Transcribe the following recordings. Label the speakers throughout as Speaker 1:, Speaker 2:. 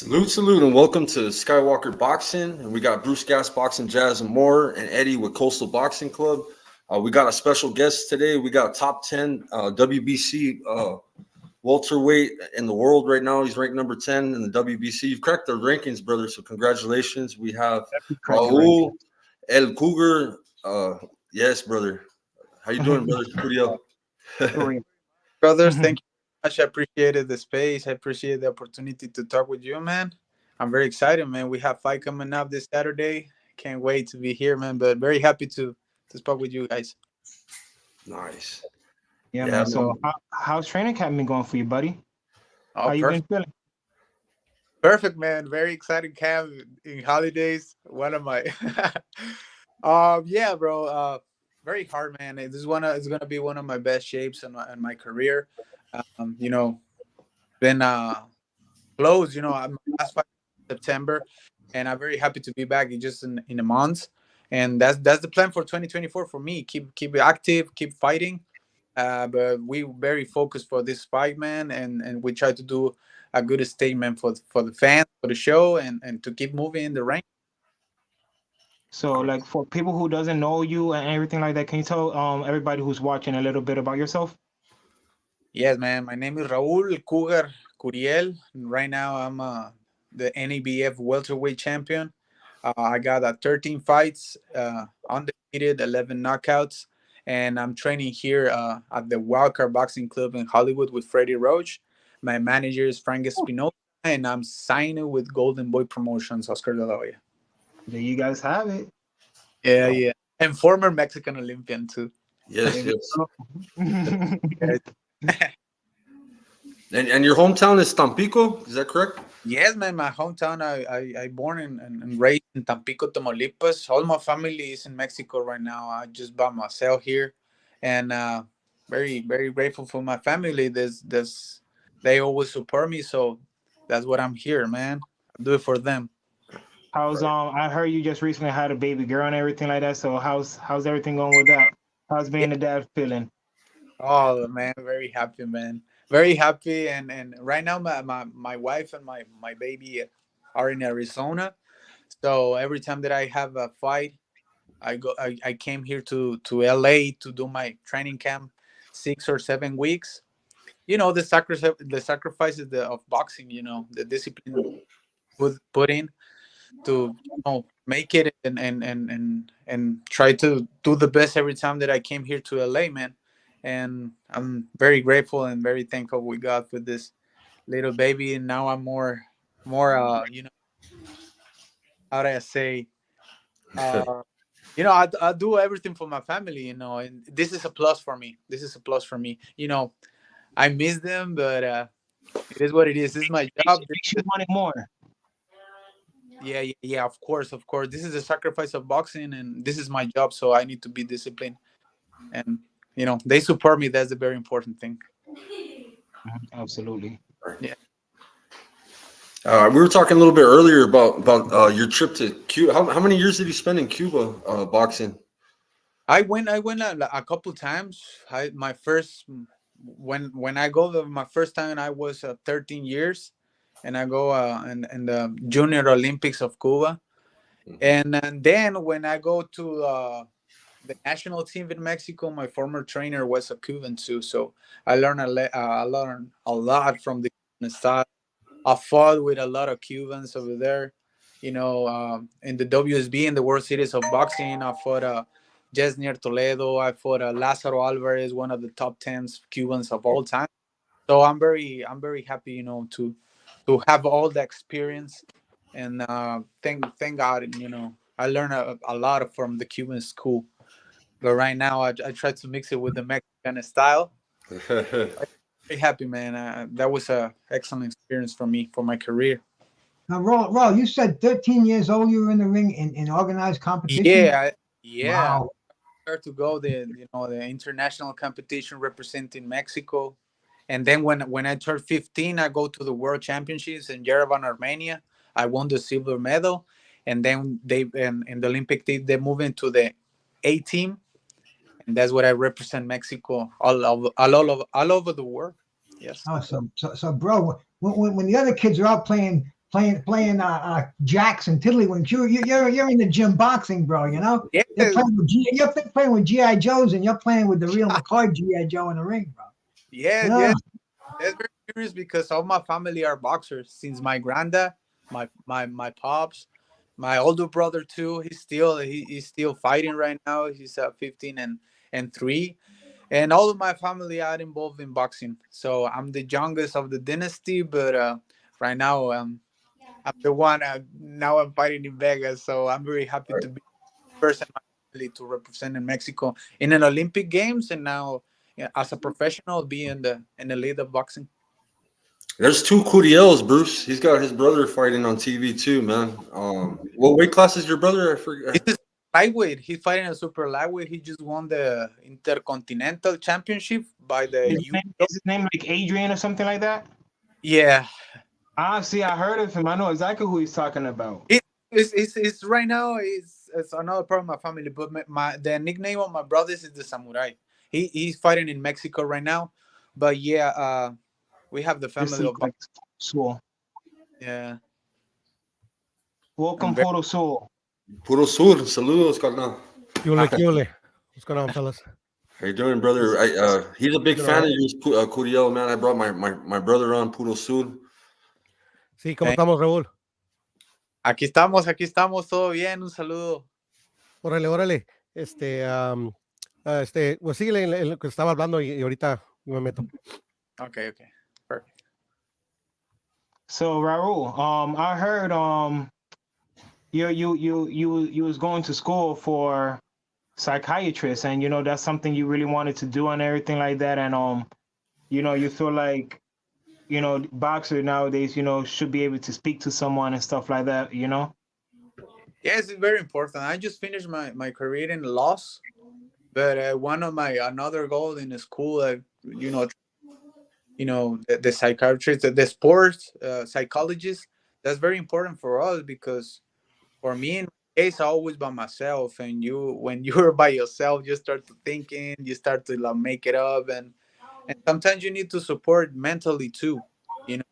Speaker 1: Salute, and welcome to Skywalker Boxing. And we got Bruce Gas Boxing, Jazz and Moore, and Eddie with Coastal Boxing Club. We got a special guest today. We got top 10 WBC welterweight in the world right now. He's ranked number 10 in the WBC. You've cracked the rankings, brother, so congratulations. We have Raul, El Cugar. Yes, brother. How you doing, brother? Curiel.
Speaker 2: Brothers, thank you much. I appreciated the space. I appreciate the opportunity to talk with you, man. I'm very excited, man. We have fight coming up this Saturday. Can't wait to be here, man. But very happy to speak with you guys.
Speaker 1: Nice.
Speaker 3: Yeah,
Speaker 1: Yeah,
Speaker 3: man. So, how's training camp been going for you, buddy?
Speaker 2: Oh,
Speaker 3: How you been feeling?
Speaker 2: perfect, man. Very exciting camp in holidays. One of my, yeah, bro. Very hard, man. It's gonna be one of my best shapes in my career. You know, been close. I'm last fight in September, and I'm very happy to be back in a month. And that's the plan for 2024 for me. Keep active, keep fighting. But we very focused for this fight, man, and we try to do a good statement for the fans, for the show, and to keep moving in the rank.
Speaker 3: So, like, for people who doesn't know you and everything like that, can you tell everybody who's watching a little bit about yourself?
Speaker 2: Yes, man. My name is Raul Cugar Curiel. Right now, I'm the NABF welterweight champion. I got 13 fights, undefeated, 11 knockouts, and I'm training here at the Wildcard Boxing Club in Hollywood with Freddie Roach. My manager is Frank Espinosa, and I'm signing with Golden Boy Promotions, Oscar De La Hoya.
Speaker 3: There you guys have it.
Speaker 2: Yeah, yeah. And former Mexican Olympian, too.
Speaker 1: Yes, yes.
Speaker 2: Yes.
Speaker 1: And your hometown is Tampico, is that correct?
Speaker 2: Yes, man. My hometown. I born and raised in Tampico, Tamaulipas. All my family is in Mexico right now. I just by myself here, and very grateful for my family. They always support me, so that's what I'm here, man. I do it for them.
Speaker 3: How's I heard you just recently had a baby girl and everything like that. So how's everything going with that? How's
Speaker 2: Yeah.
Speaker 3: being a dad feeling?
Speaker 2: Oh man, very happy, man. Very happy, and right now my wife and my baby are in Arizona. So every time that I have a fight, I came here to LA to do my training camp, 6 or 7 weeks. The sacrifices of boxing. The discipline put in to make it and try to do the best every time that I came here to LA, man. And I'm very grateful and very thankful we got for this little baby. And now I'm more how do I say uh I do everything for my family, and this is a plus for me. This is a plus for me. I miss them, but it is what it is. This is my job.
Speaker 3: Makes you want it more.
Speaker 2: Yeah, yeah, yeah. Of course, of course. This is a sacrifice of boxing, and this is my job, so I need to be disciplined. And they support me. That's a very important thing.
Speaker 3: Absolutely.
Speaker 2: Yeah.
Speaker 1: We were talking a little bit earlier about your trip to Cuba. How many years did you spend in Cuba boxing?
Speaker 2: I went a couple times. My first when I go my first time I was 13 years, and I go in the Junior Olympics of Cuba, and then when I go to the national team in Mexico, my former trainer was a Cuban too, so I learned a lot from the Cuban style. I fought with a lot of Cubans over there. In the WSB in the World Series of Boxing, I fought just near Toledo. I fought Lázaro Alvarez, one of the top 10 Cubans of all time. So I'm very happy, to have all the experience, and thank God, I learned a lot from the Cuban school. But right now, I try to mix it with the Mexican style. Very happy, man. That was a excellent experience for me for my career.
Speaker 4: Now, Raul, you said 13 years old you were in the ring in organized competition?
Speaker 2: Yeah.
Speaker 4: Wow.
Speaker 2: Start to go the international competition representing Mexico, and then when I turned 15, I go to the World Championships in Yerevan, Armenia. I won the silver medal, and then in the Olympic team they move into the A team, and that's what I represent Mexico all over the world. Yes.
Speaker 4: Awesome. So bro, when the other kids are out playing playing jacks and tiddlywinks. You're in the gym boxing, bro. You know.
Speaker 2: Yeah,
Speaker 4: You're playing with GI Joes, and you're playing with the real McCoy GI Joe in the ring, bro.
Speaker 2: yes,
Speaker 4: Yeah.
Speaker 2: yes. That's very curious because all my family are boxers. Since my granddad, my pops, my older brother too. He's still fighting right now. He's 15 and 3, and all of my family are involved in boxing. So I'm the youngest of the dynasty, but right now I'm the one. Now I'm fighting in Vegas, so I'm very happy to be the first in my family to represent in Mexico in an Olympic Games, and now yeah, as a professional, be in the lead of boxing.
Speaker 1: There's two Curiels, Bruce. He's got his brother fighting on TV too, man. What weight class is your brother? I
Speaker 2: This
Speaker 1: forget.
Speaker 2: is lightweight. He's fighting a super lightweight. He just won the Intercontinental Championship by the
Speaker 3: Is his name like Adrian or something like that?
Speaker 2: Yeah.
Speaker 3: Ah, see, I heard of him. I know exactly who he's talking about.
Speaker 2: It's right now. It's another part of my family, but the nickname of my brothers is the Samurai. He's fighting in Mexico right now, but yeah, we have the
Speaker 3: This
Speaker 2: family
Speaker 3: is
Speaker 2: of
Speaker 3: like Soul.
Speaker 2: yeah. I'm
Speaker 3: Welcome,
Speaker 2: very
Speaker 3: Photo Soul.
Speaker 1: Puro Sur. Saludos, carnal.
Speaker 5: Yole, Yole. What's going on, fellas?
Speaker 1: How you doing, brother? He's a big
Speaker 5: Doing
Speaker 1: fan
Speaker 5: all
Speaker 1: of
Speaker 5: right.
Speaker 1: yours, Curiel, man. I brought my brother on, Puro Sur.
Speaker 5: Sí, ¿cómo
Speaker 2: thank-
Speaker 5: estamos, Raúl?
Speaker 2: aquí estamos, todo bien. Un saludo.
Speaker 5: Órale, órale. Pues sí, en lo que estaba hablando y ahorita me meto.
Speaker 2: Okay, perfect.
Speaker 3: So Raul, I heard you was going to school for psychiatrist, and you know that's something you really wanted to do and everything like that, and you know you feel like you know boxer nowadays you know should be able to speak to someone and stuff like that, you know.
Speaker 2: Yes, it's very important. I just finished my career in laws, but one of my another goal in the school, the psychiatrist, the sports psychologist. That's very important for us because for me in my case, I always by myself, and when you're by yourself, you start to thinking, you start to like, make it up, and sometimes you need to support mentally too. You know,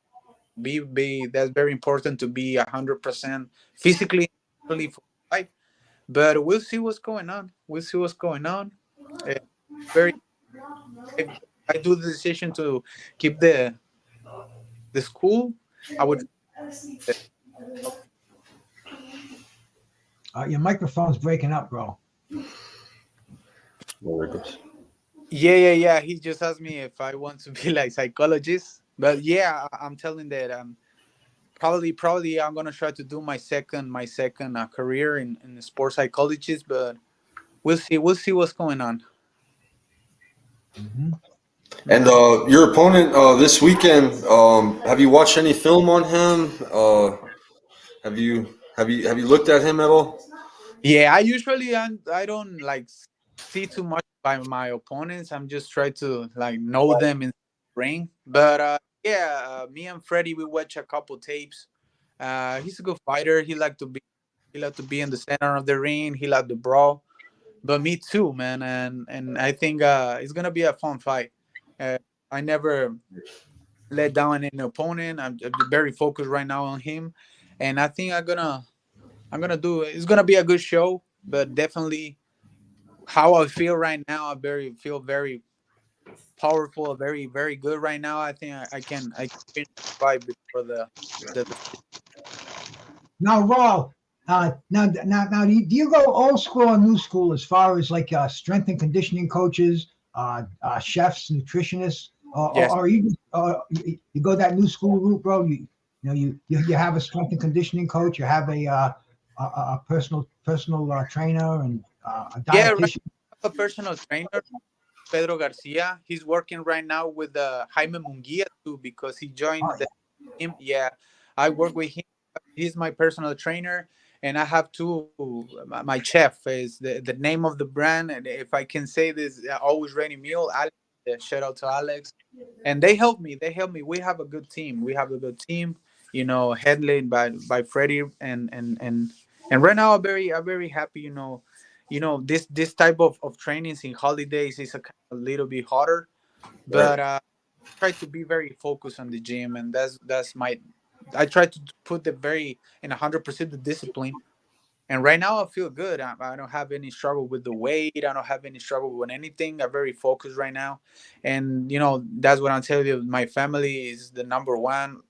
Speaker 2: be that's very important to be 100% physically, mentally for life. But we'll see what's going on. We'll see what's going on. Uh, very, if I do the decision to keep the school, I would.
Speaker 4: Your microphone's breaking up, bro.
Speaker 1: There it goes.
Speaker 2: Yeah. He just asked me if I want to be like psychologist, but yeah, I'm telling that probably I'm gonna try to do my second career in the sports psychologist, but we'll see what's going on.
Speaker 4: Mm-hmm.
Speaker 1: And your opponent this weekend, have you watched any film on him? Have you looked at him at all?
Speaker 2: Yeah, I don't like see too much by my opponents. I'm just trying to like know them in the ring. But yeah, me and Freddie we watch a couple tapes. He's a good fighter. He like to be in the center of the ring. He like to brawl. But me too, man. And I think it's gonna be a fun fight. Uh, I never let down an opponent. I'm very focused right now on him, and I think I'm gonna do it. It's gonna be a good show, but definitely how I feel right now, feel very powerful, very very good right now. I think I can finish the fight before the
Speaker 4: Now, Raul, now, do you go old school or new school as far as like strength and conditioning coaches, chefs, nutritionists,
Speaker 2: yes.
Speaker 4: or you go that new school route, bro? You have a strength and conditioning coach, you have a personal trainer and a
Speaker 2: Yeah, right.
Speaker 4: dietitian.
Speaker 2: A personal trainer, Pedro Garcia. He's working right now with Jaime Munguia too because he joined
Speaker 4: Oh,
Speaker 2: the team. Yeah, I work with him. He's my personal trainer, and I have two. My chef is the name of the brand, and if I can say this, always ready meal. Alex, shout out to Alex, and they help me. They help me. We have a good team. We have a good team. Headlined by Freddie, and right now I'm very happy. This type of trainings in holidays is a little bit harder,
Speaker 1: Right.
Speaker 2: but try to be very focused on the gym, and that's I try to put the very in 100% the discipline. And right now I feel good. I don't have any struggle with the weight. I don't have any struggle with anything. I'm very focused right now, and that's what I'm telling you. My family is the number one.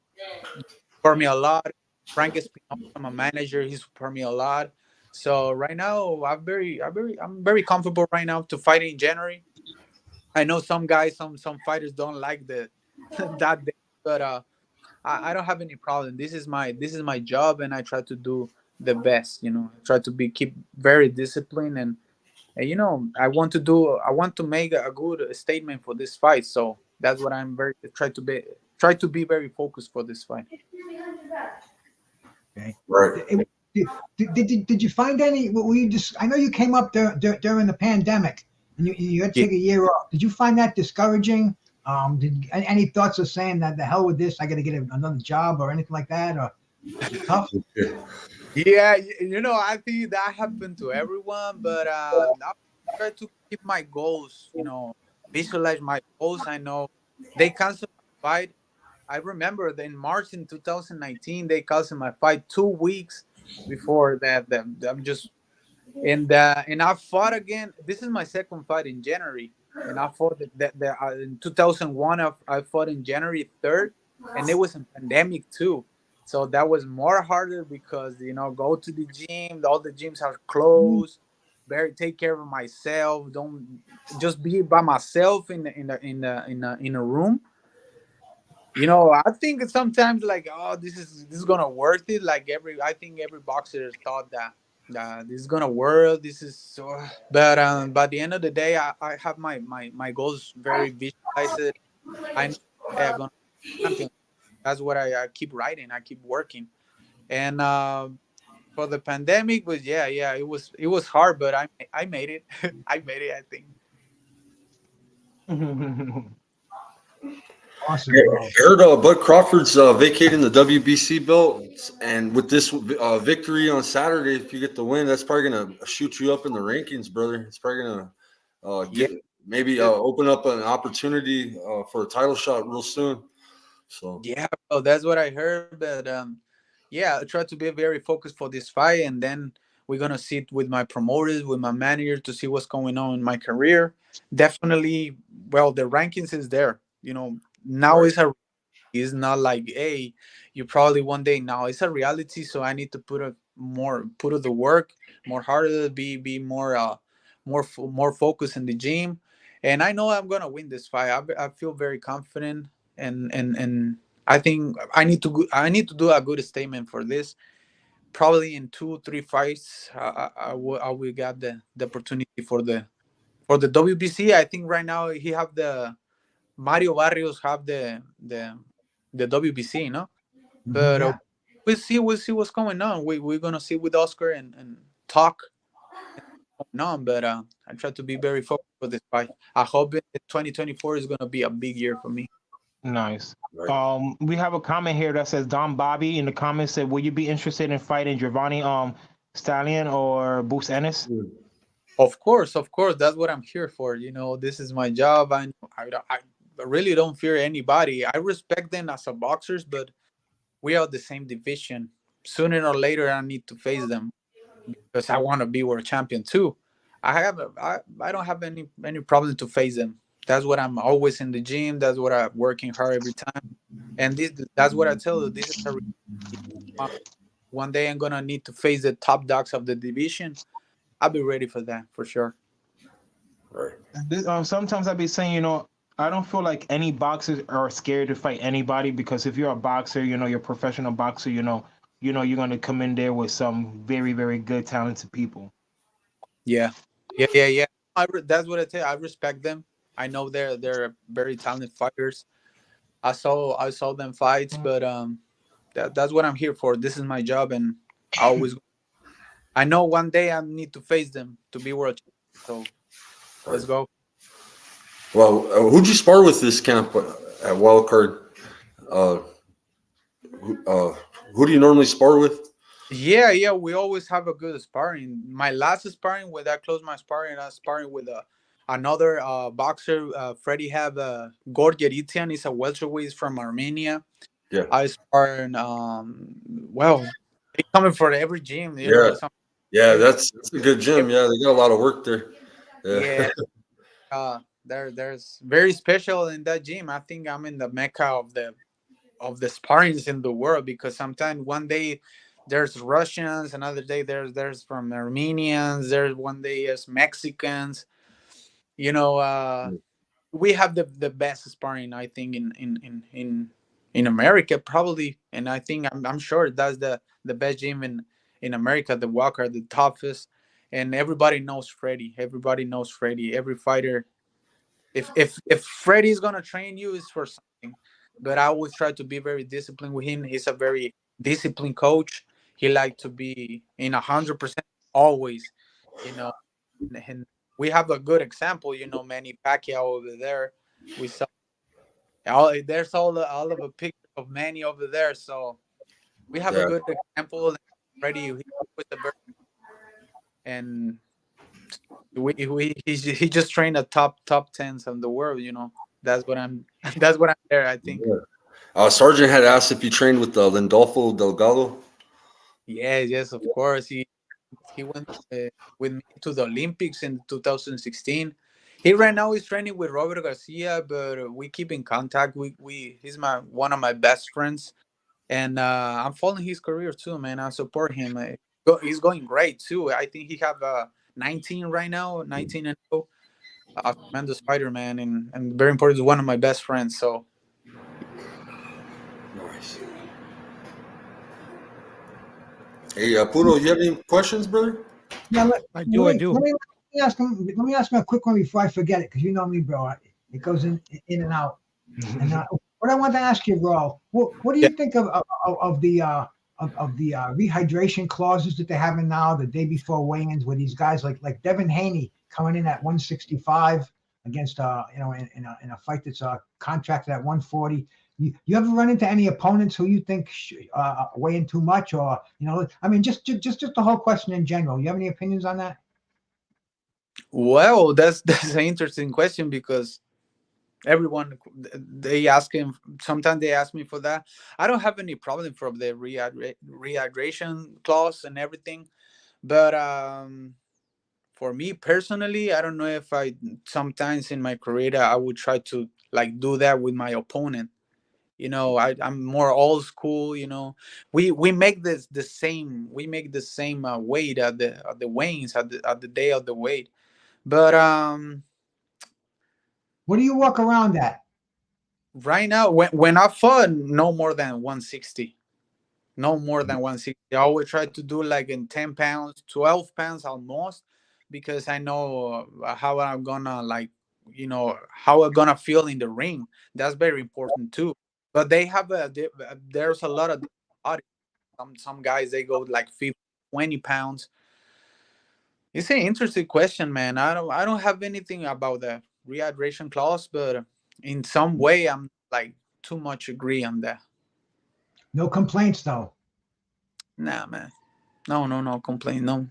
Speaker 2: Support me a lot. Frank Espinosa, my manager, he support me a lot. So right now, I'm very comfortable right now to fight in January. I know some guys, some fighters don't like the that day, but I don't have any problem. This is my job, and I try to do the best. I try to be keep very disciplined, and I want to make a good statement for this fight. So that's what I'm very try to be very focused for this fight.
Speaker 4: Okay.
Speaker 1: Right.
Speaker 4: Did you find any? Were you just? I know you came up during the pandemic, and you had to
Speaker 2: Yeah.
Speaker 4: take a year off. Did you find that discouraging? Did any thoughts of saying that the hell with this? I got to get another job or anything like that? Or was it tough?
Speaker 2: Yeah, I think that happened to everyone, but I try to keep my goals, visualize my goals. I know they canceled my fight. I remember that in March in 2019, they canceled my fight 2 weeks before that. I'm just and I fought again. This is my second fight in January, and I fought in 2001. I fought in January 3rd, and it was a pandemic too, so that was more harder because go to the gym. All the gyms are closed. Very take care of myself. Don't just be by myself in a room. I think sometimes like, oh, this is gonna worth it. Like I think every boxer thought that this is gonna work. This is so, but by the end of the day, I have my goals very visualized. I know I'm gonna be champion. That's what I keep writing. I keep working, and for the pandemic, but yeah, it was hard, but I made it. I made it. I think.
Speaker 4: Awesome,
Speaker 1: I
Speaker 4: bro.
Speaker 1: heard Bud Crawford's vacating the WBC belt, and with this victory on Saturday, if you get the win, that's probably gonna shoot you up in the rankings, brother. It's probably gonna
Speaker 2: Yeah.
Speaker 1: get maybe open up an opportunity for a title shot real soon. So
Speaker 2: Yeah, well, that's what I heard. But yeah, I try to be very focused for this fight, and then we're gonna sit with my promoters, with my manager to see what's going on in my career. Definitely, well, the rankings is there. Now
Speaker 1: right,
Speaker 2: it's not like, hey, you probably one day. Now it's a reality, so I need to put the work more harder, be more focused in the gym, and I know I'm gonna win this fight. I feel very confident, and I think I need to do a good statement for this. Probably in 2 3 fights, I will get the opportunity for the WBC. I think right now he have the Mario Barrios have the WBC, but
Speaker 4: Yeah.
Speaker 2: we'll see what's going on. We're gonna sit with Oscar and talk what's going on. But I try to be very focused for this fight. I hope 2024 is gonna be a big year for me.
Speaker 3: Nice.
Speaker 1: right.
Speaker 3: We have a comment here that says Don Bobby in the comments said, "Will you be interested in fighting Giovanni Stallion or Boots Ennis?"
Speaker 2: Of course, that's what I'm here for. This is my job. I really don't fear anybody. I respect them as a boxers, but we are the same division. Sooner or later, I need to face them because I want to be world champion too. I don't have any problem to face them. That's what I'm always in the gym. That's what I'm working hard every time. And that's what I tell you. This is one day I'm gonna need to face the top dogs of the division. I'll be ready for that for sure.
Speaker 1: Right.
Speaker 3: Sometimes I'd be saying, I don't feel like any boxers are scared to fight anybody because if you're a boxer, you're a professional boxer, you're gonna come in there with some very, very good, talented people.
Speaker 2: Yeah, yeah. That's what I tell you. I respect them. I know they're very talented fighters. I saw them fights, but that's what I'm here for. This is my job, and I always I know one day I need to face them to be world champion. So let's
Speaker 1: Right.
Speaker 2: go.
Speaker 1: Well, who'd you spar with this camp at Wildcard? Uh, uh, who do you normally spar with?
Speaker 2: Yeah. We always have a good sparring. My last sparring, when I closed my sparring, I was sparring with another boxer. Freddie have Gorgeritian. He's a welterweight from Armenia.
Speaker 1: Yeah.
Speaker 2: I spar well, they coming for every gym, you
Speaker 1: Yeah.
Speaker 2: know. Some
Speaker 1: Yeah.
Speaker 2: every
Speaker 1: That's a good gym. Yeah. They got a lot of work there. Yeah.
Speaker 2: yeah, there's very special in that gym. I think I'm in the mecca of the sparrings in the world, because sometimes one day there's Russians, another day there's from Armenians, there's one day there's Mexicans. You know, we have the best sparring, I think, in America probably, and I think I'm sure that's the best gym in America. The Walker, the toughest, and everybody knows Freddie. Everybody knows Freddie. Every fighter, if Freddie's gonna train you, is for something. But I always try to be very disciplined with him. He's a very disciplined coach. He like to be in 100% always, you know. And we have a good example, you know, Manny Pacquiao over there. We saw there's all of a picture of Manny over there. So we have a
Speaker 1: Yeah.
Speaker 2: good example. Freddie, he was a very, and he just trained the top tens of the world. You know, that's what I'm. That's what I'm there. I think.
Speaker 1: Yeah. Sergeant had asked if you trained with Lindolfo Delgado.
Speaker 2: Yes, yes, of course. He went with me to the Olympics in 2016. He right now is training with Robert Garcia, but we keep in contact. We he's my one of my best friends, and I'm following his career too, man. I support him. He's going great too. I think he have 19 right now, 19 and 0. A tremendous fighter, man, and very important. One of my best friends. So
Speaker 1: Nice. Hey, Puro, you have any questions, brother?
Speaker 4: Yeah,
Speaker 5: I do. I do.
Speaker 4: let me ask him a quick one before I forget it, because you know me, bro. It goes in and out. And what I want to ask you, bro, what do
Speaker 2: yeah.
Speaker 4: you think of the rehydration clauses that they're having now, the day before weigh-ins, with these guys like Devin Haney coming in at 165 against in a fight that's contracted at 140. You ever run into any opponents who you think weigh in too much, or I mean, just the whole question in general? You have any opinions on that?
Speaker 2: Well, that's an interesting question, because everyone, they ask him, sometimes they ask me for that. I don't have any problem for the rehydration clause and everything, but for me personally, I don't know if I sometimes in my career I would try to like do that with my opponent. You know, I'm more old school. You know, we make this the same. We make the same weight at the weigh-ins at the day of the weight. But
Speaker 4: What do you walk around at?
Speaker 2: right now, when I fought, no more than 160. No more than 160. I always try to do like in 10 pounds, 12 pounds almost, because I know how I'm gonna like, you know, how I'm gonna feel in the ring. That's very important too. But they have there's a lot of bodies. Some guys they go like 50, 20 pounds. It's an interesting question, man. I don't have anything about the rehydration clause, but in some way I'm like too much agree on that.
Speaker 4: No complaints though.
Speaker 2: Nah, man. No complaint. No.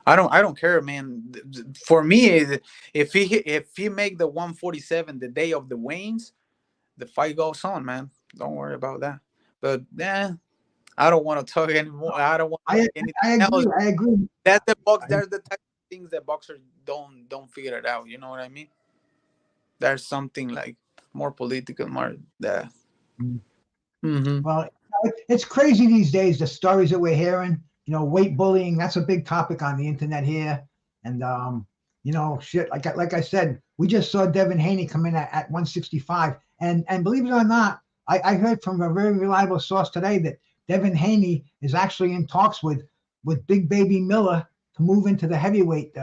Speaker 2: I don't care, man. For me, if he make the 147 the day of the weigh-ins, the fight goes on, man. Don't worry about that. But yeah, I don't want to talk anymore. I don't want to
Speaker 4: I
Speaker 2: say anything
Speaker 4: I
Speaker 2: else.
Speaker 4: agree. I agree.
Speaker 2: That's the box.
Speaker 4: I,
Speaker 2: There's the type of things that boxers don't figure it out. You know what I mean? There's something like more political, more that. Mm-hmm.
Speaker 4: well, it's crazy these days, the stories that we're hearing. Weight bullying, that's a big topic on the internet here. And shit, like I said, we just saw Devin Haney come in at 165. And believe it or not, I heard from a very reliable source today that Devin Haney is actually in talks with Big Baby Miller to move into the heavyweight.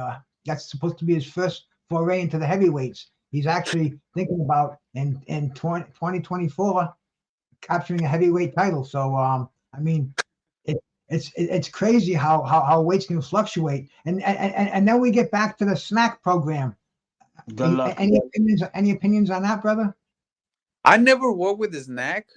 Speaker 4: That's supposed to be his first foray into the heavyweights. He's actually thinking about in 2024 capturing a heavyweight title. So I mean, it's crazy how weights can fluctuate. And then we get back to the snack program.
Speaker 3: Good luck.
Speaker 4: Any opinions on that, brother?
Speaker 2: I never worked with the snack.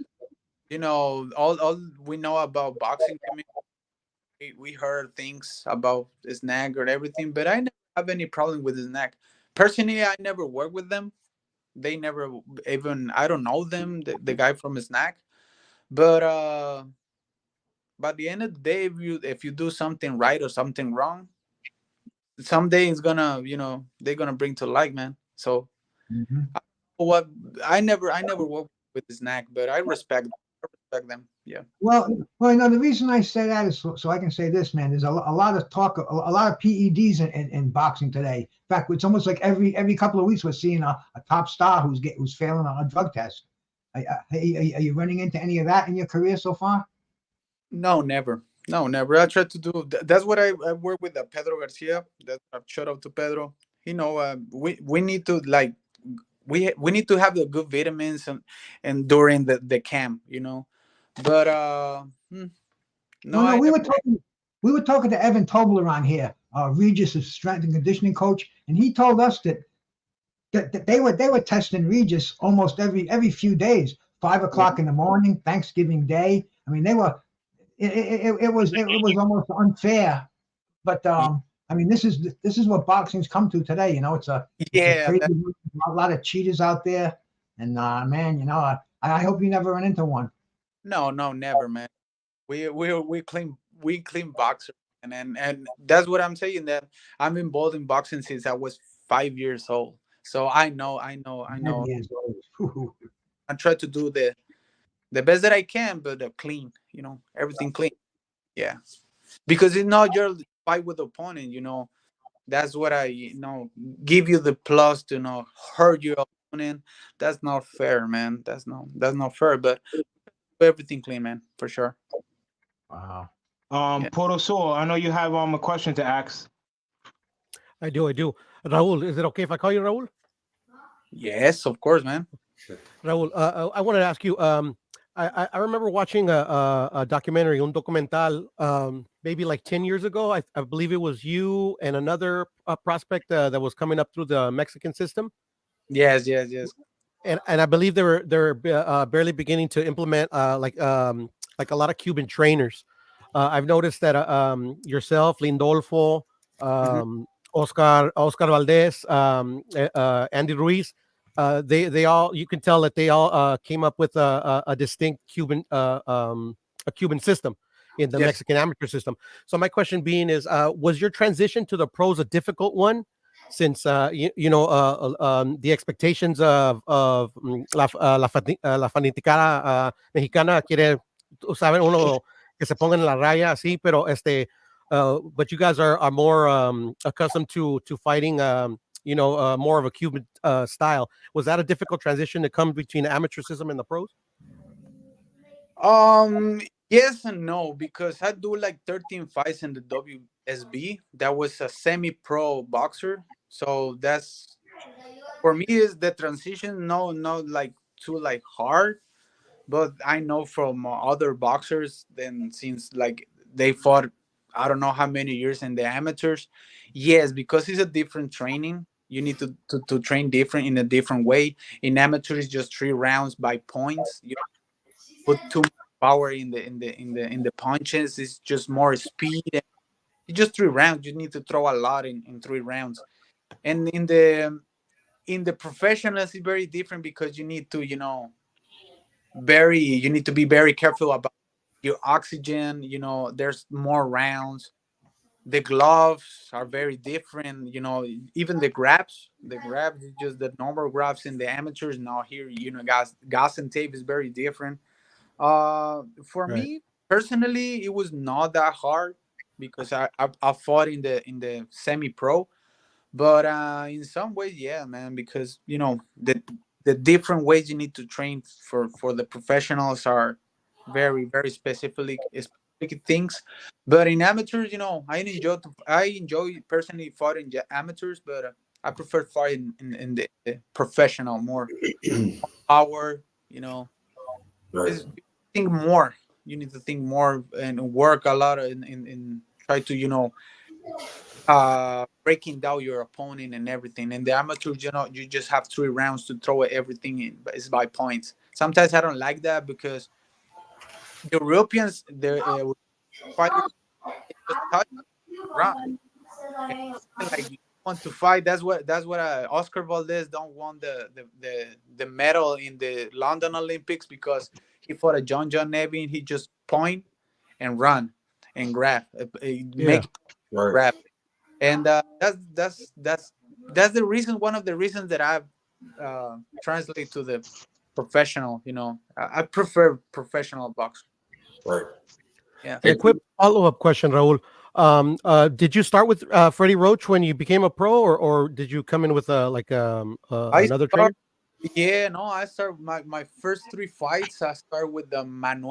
Speaker 2: You know, all we know about boxing community, we heard things about the snack or everything, but I never have any problem with the snack. Personally, I never work with them. They never even I don't know them, the guy from snack. But by the end of the day, if you do something right or something wrong, someday it's gonna, they're gonna bring to light, man. So
Speaker 4: Mhm.
Speaker 2: what, I never work with the snack, but I respect them. Yeah.
Speaker 4: Well, the reason I say that is so I can say this, man. There's a lot of talk, a lot of PEDs in boxing today. In fact, it's almost like every couple of weeks we're seeing a top star who's failing a drug test. Are you running into any of that in your career so far?
Speaker 2: No, never. No, never. I try to do. That's what I work with Pedro Garcia. That shout out to Pedro. We need to like we need to have the good vitamins and during the camp, But no,
Speaker 4: No, no,
Speaker 2: I never.
Speaker 4: we were talking to Evan Tobler on here, Regis' strength and conditioning coach, and he told us that they were testing Regis almost every few days, 5 o'clock in the morning, Thanksgiving Day. I mean, they were it was almost unfair, but I mean, this is what boxing's come to today. It's a
Speaker 2: Yeah,
Speaker 4: crazy, a lot of cheaters out there, and man, I hope you never run into one.
Speaker 2: no, no, never, man. We clean boxer, and that's what I'm saying. That I'm involved in boxing since I was 5 years old. So I know.
Speaker 4: 10 years old.
Speaker 2: I try to do the best that I can, but clean, everything clean. Yeah, because it's not your fight with the opponent. That's what give you the plus to hurt your opponent. That's not fair, man. That's not fair. But everything clean, man, for sure.
Speaker 4: Wow.
Speaker 2: Yeah.
Speaker 3: Poroso, I know you have a question to ask.
Speaker 5: I do. I do. Raul, is it okay if I call you Raul?
Speaker 2: Yes, of course, man.
Speaker 5: Raul, I wanted to ask you. I remember watching a documentary, un documental, maybe like 10 years ago. I believe it was you and another prospect that was coming up through the Mexican system,
Speaker 2: Yes, yes, yes.
Speaker 5: and I believe they were barely beginning to implement like a lot of Cuban trainers. I've noticed that yourself, Lindolfo,
Speaker 2: Hmm.
Speaker 5: Oscar Valdez, Andy Ruiz, they all, you can tell that they all came up with a distinct a Cuban system in the
Speaker 2: Yes.
Speaker 5: Mexican amateur system. So my question being is, was your transition to the pros a difficult one? Since the expectations of la fanaticada mexicana quiere, saben, uno que se pongan en la raya así, pero but you guys are more accustomed to fighting, more of a Cuban style. Was that a difficult transition to come between the amateur system and the pros?
Speaker 2: Um, yes and no, because I do like 13 fights in the WSB. That was a semi-pro boxer, so that's for me is the transition. No, not like too like hard, but I know from other boxers. Then since like they fought, I don't know how many years in the amateurs. Yes, because it's a different training. You need to train different in a different way. In amateurs, just 3 rounds by points. You put too much power in the punches. It's just more speed. It's just 3 rounds. You need to throw a lot in 3 rounds. And in the professionals, it's very different because you need to be very careful about your oxygen. There's more rounds. The gloves are very different. Even the grabs is just the normal grabs in the amateurs. Now here, gas and tape is very different. For
Speaker 5: Right.
Speaker 2: me personally, it was not that hard because I fought in the semi pro, but in some ways, yeah, man, because the different ways you need to train for the professionals are very very specific things. But in amateurs, I enjoy personally fighting amateurs, but I prefer fighting in the professional more power.
Speaker 1: Right.
Speaker 2: Is think more. You need to think more and work a lot in try to breaking down your opponent and everything. And the amateurs, you just have 3 rounds to throw everything in, but it's by points. Sometimes I don't like that because the Europeans, the fighters, they just touch round. And like you want to fight. That's what Oscar Valdez don't want the medal in the London Olympics because he fought a John Nevin. He just point and run and grab,
Speaker 5: Yeah.
Speaker 2: make
Speaker 1: Right.
Speaker 2: grab, and that's the reason. One of the reasons that I've translate to the professional. I prefer professional boxing.
Speaker 1: Right.
Speaker 2: Yeah.
Speaker 5: And a quick follow-up question, Raul. Did you start with Freddie Roach when you became a pro, or did you come in with
Speaker 2: I
Speaker 5: another
Speaker 2: start.
Speaker 5: trainer?
Speaker 2: Yeah, no, I start my first three fights. I start with the Manny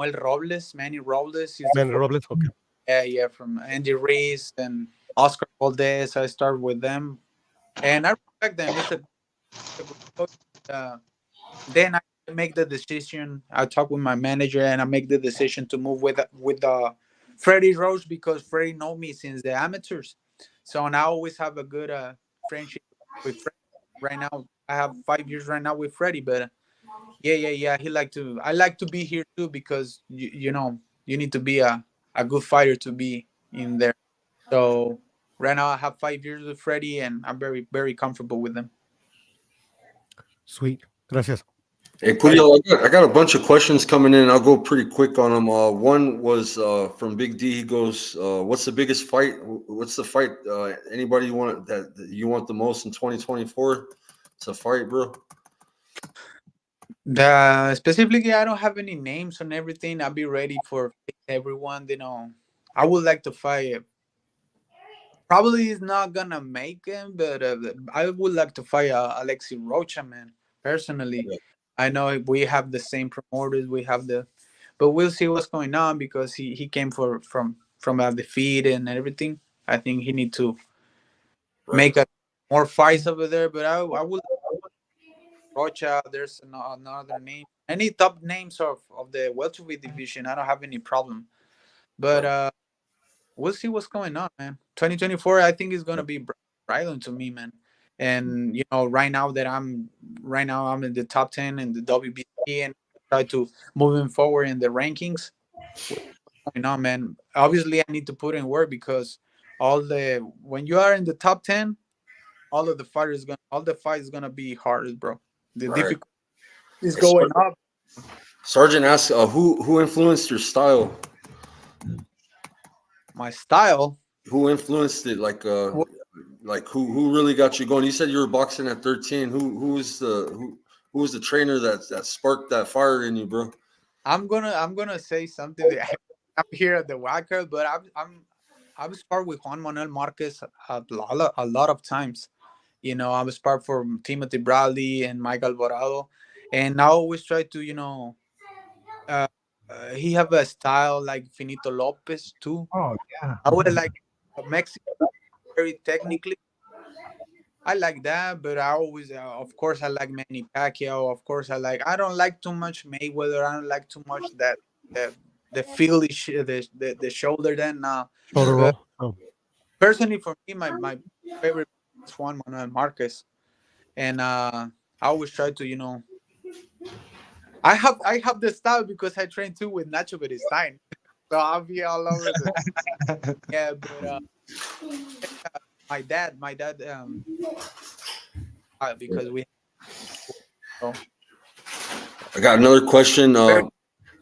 Speaker 2: Robles. He's the
Speaker 5: Man
Speaker 2: first.
Speaker 5: Robles. Okay.
Speaker 2: Yeah, from Andy Reese and Oscar Valdez. I start with them, and I respect them. It's a good coach. Uh, then I make the decision. I talk with my manager, and I make the decision to move with Freddie Roach because Freddie know me since the amateurs. So and I always have a good friendship with Freddie. Right now, I have 5 years right now with Freddie, but yeah. He like to. I like to be here too because you need to be a good fighter to be in there. So right now I have 5 years with Freddie, and I'm very very comfortable with them.
Speaker 5: Sweet. Gracias.
Speaker 1: Hey,
Speaker 2: Right.
Speaker 1: Curiel, I got a bunch of questions coming in. I'll go pretty quick on them. One was from Big D. He goes, "What's the biggest fight? What's the fight? Anybody you want that you want the most in 2024? It's a fight, bro."
Speaker 2: Specifically, I don't have any names on everything. I'll be ready for everyone. I would like to fight. Probably he's not gonna make him, but I would like to fight Alexi Rocha, man. Personally,
Speaker 1: Yeah.
Speaker 2: I know we have the same promoters. But we'll see what's going on because he came from a defeat and everything. I think he need to
Speaker 1: Right.
Speaker 2: make more fights over there. But I would Rocha. There's another name. Any top names of the welterweight division, I don't have any problem. But
Speaker 1: Right.
Speaker 2: we'll see what's going on, man. 2024, I think is gonna
Speaker 1: Right.
Speaker 2: be brilliant to me, man. And right now I'm in the top 10 in the WBC and try to moving forward in the rankings. What's going on, man? Obviously, I need to put in work because when you are in the top 10, all the fight is gonna be hard, bro. The
Speaker 1: Right.
Speaker 2: difficulty is
Speaker 1: Hey,
Speaker 2: going up.
Speaker 1: Sergeant asks, who influenced your style?
Speaker 2: My style.
Speaker 1: Who influenced it? Like who really got you going? You said you were boxing at 13. Who was the trainer that sparked that fire in you, bro?
Speaker 2: I'm gonna say something that I'm here at the Wacker, but I've sparred with Juan Manuel Marquez a lot of times. I've sparred for Timothy Bradley and Mike Alvarado, and I always try to uh, he have a style like Finito Lopez too.
Speaker 4: Oh yeah.
Speaker 2: I would like Mexico very technically. I like that, but I always, of course, I like Manny Pacquiao. Of course, I don't like too much Mayweather. I don't like too much that the Philly, the shoulder. Then,
Speaker 5: Shoulder
Speaker 2: but
Speaker 5: roll. Oh.
Speaker 2: personally, for me, my favorite is Juan Manuel Marquez, and I always try to, I have the style because I train too with Nacho Beristain, so I'll be all over the yeah. But my dad, because we, so
Speaker 1: I got another question.
Speaker 2: very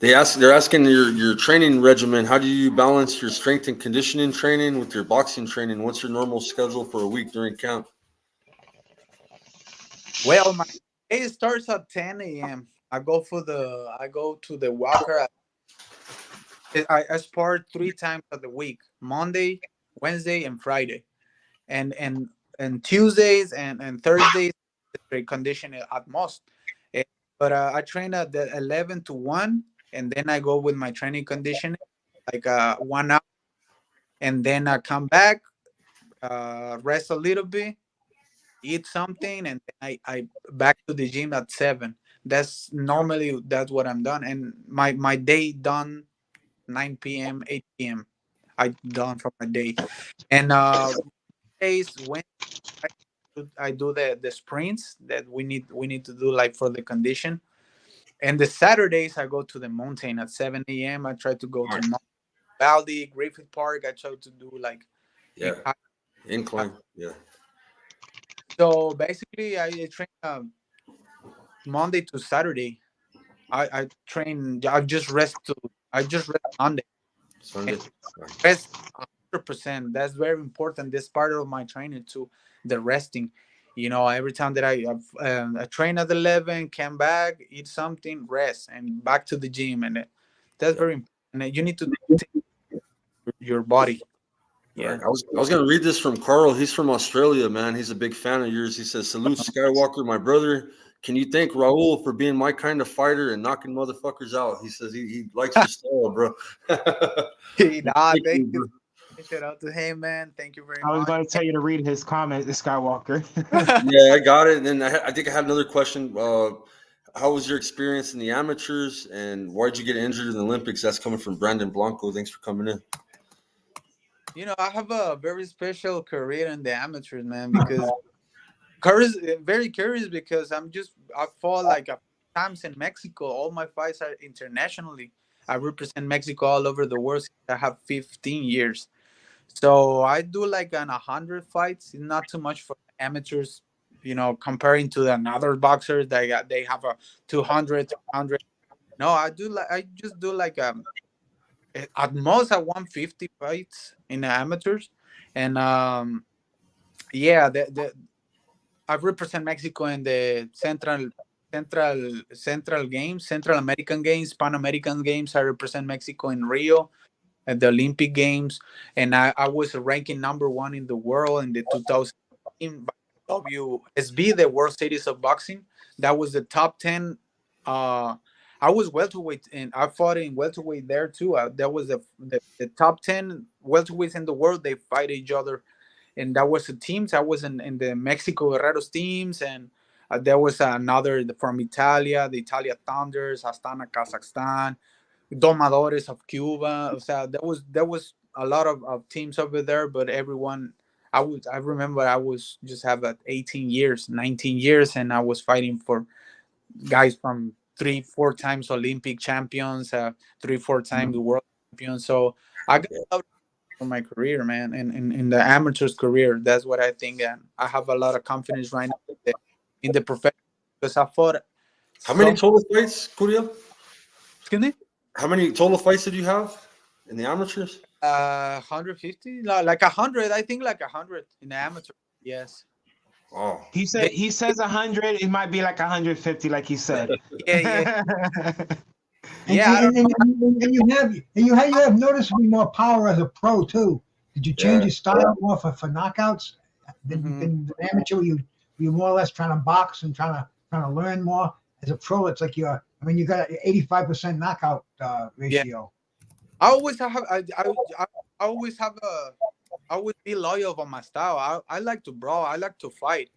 Speaker 1: They're asking your training regimen. How do you balance your strength and conditioning training with your boxing training? What's your normal schedule for a week during camp?
Speaker 2: well. My day starts at 10 a.m. I go to the Walker. I spar 3 times of the week: Monday, Wednesday, and Friday, and Tuesdays and Thursdays. Straight conditioning at most. Eh, But I train at the 11 to 1, and then I go with my training conditioning like 1 hour, and then I come back, rest a little bit, eat something, and then I back to the gym at 7. That's what I'm done, and my day done 9 p.m., 8 p.m. I done for my day, and days when I do the sprints that we need to do like for the condition, and the Saturdays I go to the mountain at 7 a.m. I try to go
Speaker 1: All
Speaker 2: to
Speaker 1: right.
Speaker 2: Mount Baldy, Griffith Park. I try to do like in
Speaker 1: Yeah. Incline. Yeah.
Speaker 2: so basically I train Monday to Saturday. I train. I just rest Sunday and
Speaker 1: Sunday.
Speaker 2: rest 100%. That's very important. This part of my training too, the resting. Every time that I train at 11, come back, eat something, rest, and back to the gym, and that's
Speaker 1: Yeah.
Speaker 2: very important. And you need to take your body.
Speaker 1: Right.
Speaker 2: Yeah.
Speaker 1: I was gonna read this from Carl. He's from Australia, man. He's a big fan of yours. He says, "Salute Skywalker, my brother. Can you thank Raul for being my kind of fighter and knocking motherfuckers out?" He says he likes your style, bro.
Speaker 2: Nah,
Speaker 1: Thank
Speaker 2: thank
Speaker 1: you,
Speaker 2: you.
Speaker 1: bro.
Speaker 2: Shout out to him, man. Thank you very
Speaker 3: I was
Speaker 2: much.
Speaker 3: going to tell you to read his comment, the Skywalker.
Speaker 1: Yeah, I got it. And then I think I had another question. How was your experience in the amateurs, and why'd you get injured in the Olympics? That's coming from Brandon Blanco. Thanks for coming in.
Speaker 2: I have a very special career in the amateurs, man, because curious, very curious because I fought like a times in Mexico. All my fights are internationally. I represent Mexico all over the world. I have 15 years. So I do like an 100 fights. It's not too much for amateurs, comparing to another boxers. They have a 200, 300. No, I just do like at most I won 50 fights in the amateurs, and yeah, I represent Mexico in the Central Games, Central American Games, Pan American Games. I represent Mexico in Rio at the Olympic Games, and I was ranking number one in the world in the 2000 by WSB, the World Series of Boxing. That was the top 10. Uh, I was welterweight, and I fought in welterweight there too. That was the top 10 welterweights in the world. They fight each other, and that was the teams. I was in the Mexico Guerreros teams, and there was another from Italia, the Italia Thunders, Astana, Kazakhstan, Domadores of Cuba. So there was a lot of teams over there, but everyone. I remember I was just have 18 years, 19 years, and I was fighting for guys from 3, 4 times Olympic champions, 3, 4 times world champions. So I got a lot for my career, man, and in the amateurs career. That's what I think, and I have a lot of confidence right now in the profession because I fought
Speaker 1: How many
Speaker 2: some.
Speaker 1: total fights, Curiel?
Speaker 2: Excuse me.
Speaker 1: How many total fights did you have in the amateurs?
Speaker 2: 150, like 100. I think like 100 in the amateur. Yes.
Speaker 1: Oh,
Speaker 2: They,
Speaker 3: He says 100. It might be like 150, like he said.
Speaker 2: yeah, yeah,
Speaker 4: And
Speaker 2: yeah. I don't know.
Speaker 4: you have noticeably more power as a pro too. Did you change
Speaker 1: yeah.
Speaker 4: your style more for knockouts
Speaker 2: Mhm.
Speaker 4: than the amateur? You more or less trying to box and trying to learn more. As a pro, it's like you got an 85% knockout
Speaker 2: Yeah.
Speaker 4: ratio.
Speaker 2: I always have. I always have I would be loyal on my style. I like to brawl. I like to fight.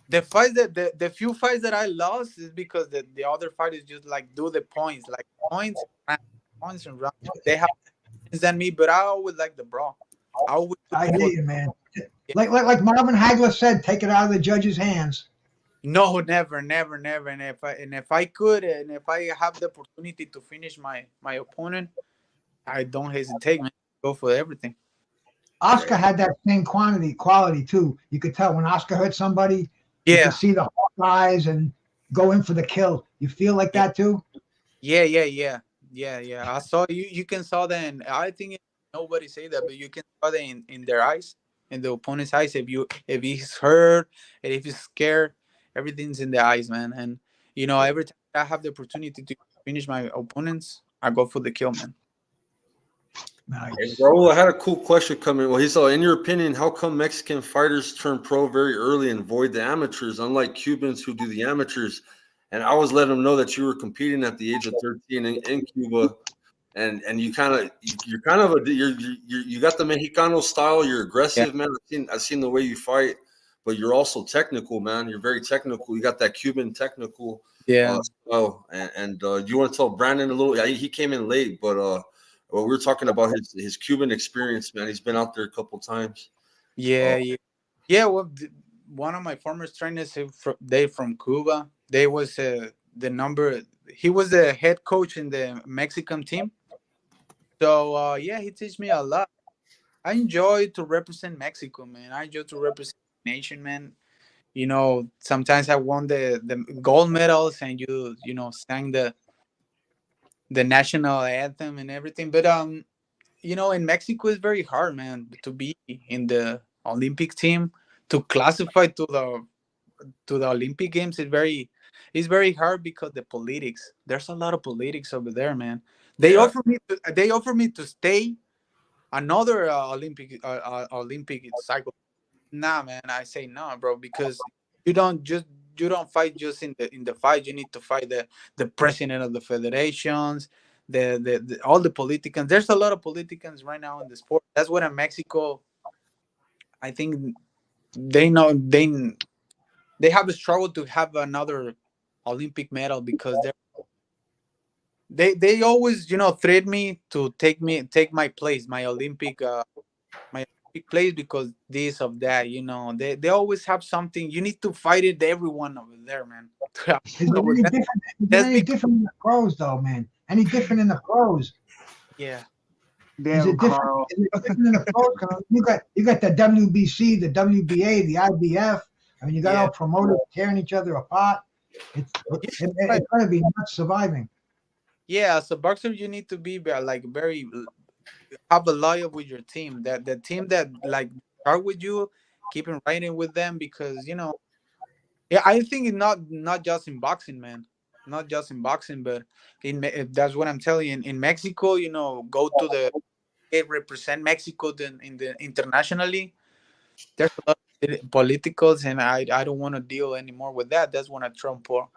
Speaker 2: The fights the few fights that I lost is because the other fighters just like do the points, like points and rounds. They have points than me, but I always like the brawl. I always look
Speaker 4: I hear
Speaker 2: for.
Speaker 4: you, man. Like Marvin Hagler said, take it out of the judge's hands.
Speaker 2: No, never, never, never. And if I could, and if I have the opportunity to finish my opponent, I don't hesitate, man. Go for everything.
Speaker 4: Oscar had that same quality too. You could tell when Oscar hurt somebody, you could
Speaker 2: Yeah,
Speaker 4: see the hawk eyes and go in for the kill. You feel like
Speaker 2: yeah,
Speaker 4: that too?
Speaker 2: yeah, yeah, yeah, yeah, yeah. I saw you. You can saw that, and I think nobody say that, but you can saw that in their eyes, in the opponent's eyes. If he's hurt, and if he's scared, everything's in the eyes, man. And every time I have the opportunity to finish my opponents, I go for the kill, man.
Speaker 1: Hey,
Speaker 4: Nice.
Speaker 1: Raul, I had a cool question coming. Well, he said, in your opinion, how come Mexican fighters turn pro very early and avoid the amateurs, unlike Cubans who do the amateurs? And I was letting him know that you were competing at the age of 13 in Cuba, and you're kind of you got the Mexicano style. You're
Speaker 2: Yeah,
Speaker 1: aggressive, man. I've seen the way you fight, but you're also technical, man. You're very technical. You got that Cuban technical
Speaker 2: yeah,
Speaker 1: style. And you want to tell Brandon a little? Yeah, he came in late, but well, we were talking about his Cuban experience, man. He's been out there a couple times.
Speaker 2: yeah,
Speaker 1: Uh,
Speaker 2: yeah. Yeah, well, one of my former trainers, they from Cuba. They was the number. He was the head coach in the Mexican team. So yeah, he teach me a lot. I enjoy to represent Mexico, man. I enjoy to represent the nation, man. Sometimes I won the gold medals, and you sang the national anthem and everything. But in Mexico it's very hard, man, to be in the Olympic team, to classify to the Olympic Games. It's very hard because the politics. There's a lot of politics over there, man.
Speaker 1: Yeah.
Speaker 2: They offer me to stay another Olympic cycle. Nah, man, I say no, bro, because you don't just you don't fight just in the fight. You need to fight the president of the federations, the all the politicians. There's a lot of politicians right now in the sport. That's what in Mexico. I think they know they have a struggle to have another Olympic medal because they always threat me to take my place, my Olympic place, because this of that. They always have something. You need to fight it. Everyone over there, man.
Speaker 4: Is it
Speaker 2: Over
Speaker 4: any
Speaker 2: there.
Speaker 4: different? Is it
Speaker 2: That's
Speaker 4: any
Speaker 2: big.
Speaker 4: different in the pros, though, man? Any different in the pros?
Speaker 2: Yeah.
Speaker 4: Is
Speaker 3: Damn,
Speaker 4: it different?
Speaker 3: Carl.
Speaker 4: Is it different in the pros? 'Cause you got the WBC, the WBA, the IBF. I mean, you got
Speaker 2: Yeah.
Speaker 4: all promoters tearing each other apart.
Speaker 2: Yeah,
Speaker 4: It's going to be nuts surviving.
Speaker 2: yeah, as a boxer, you need to be like very have a loyal with your team. That the team that like start with you, keep on riding with them because yeah, I think it's not just in boxing, man. Not just in boxing, but that's what I'm telling you. In Mexico, go to the represent Mexico in the internationally. There's a lot of politicals, and I don't want to deal anymore with that. That's what I Trump for.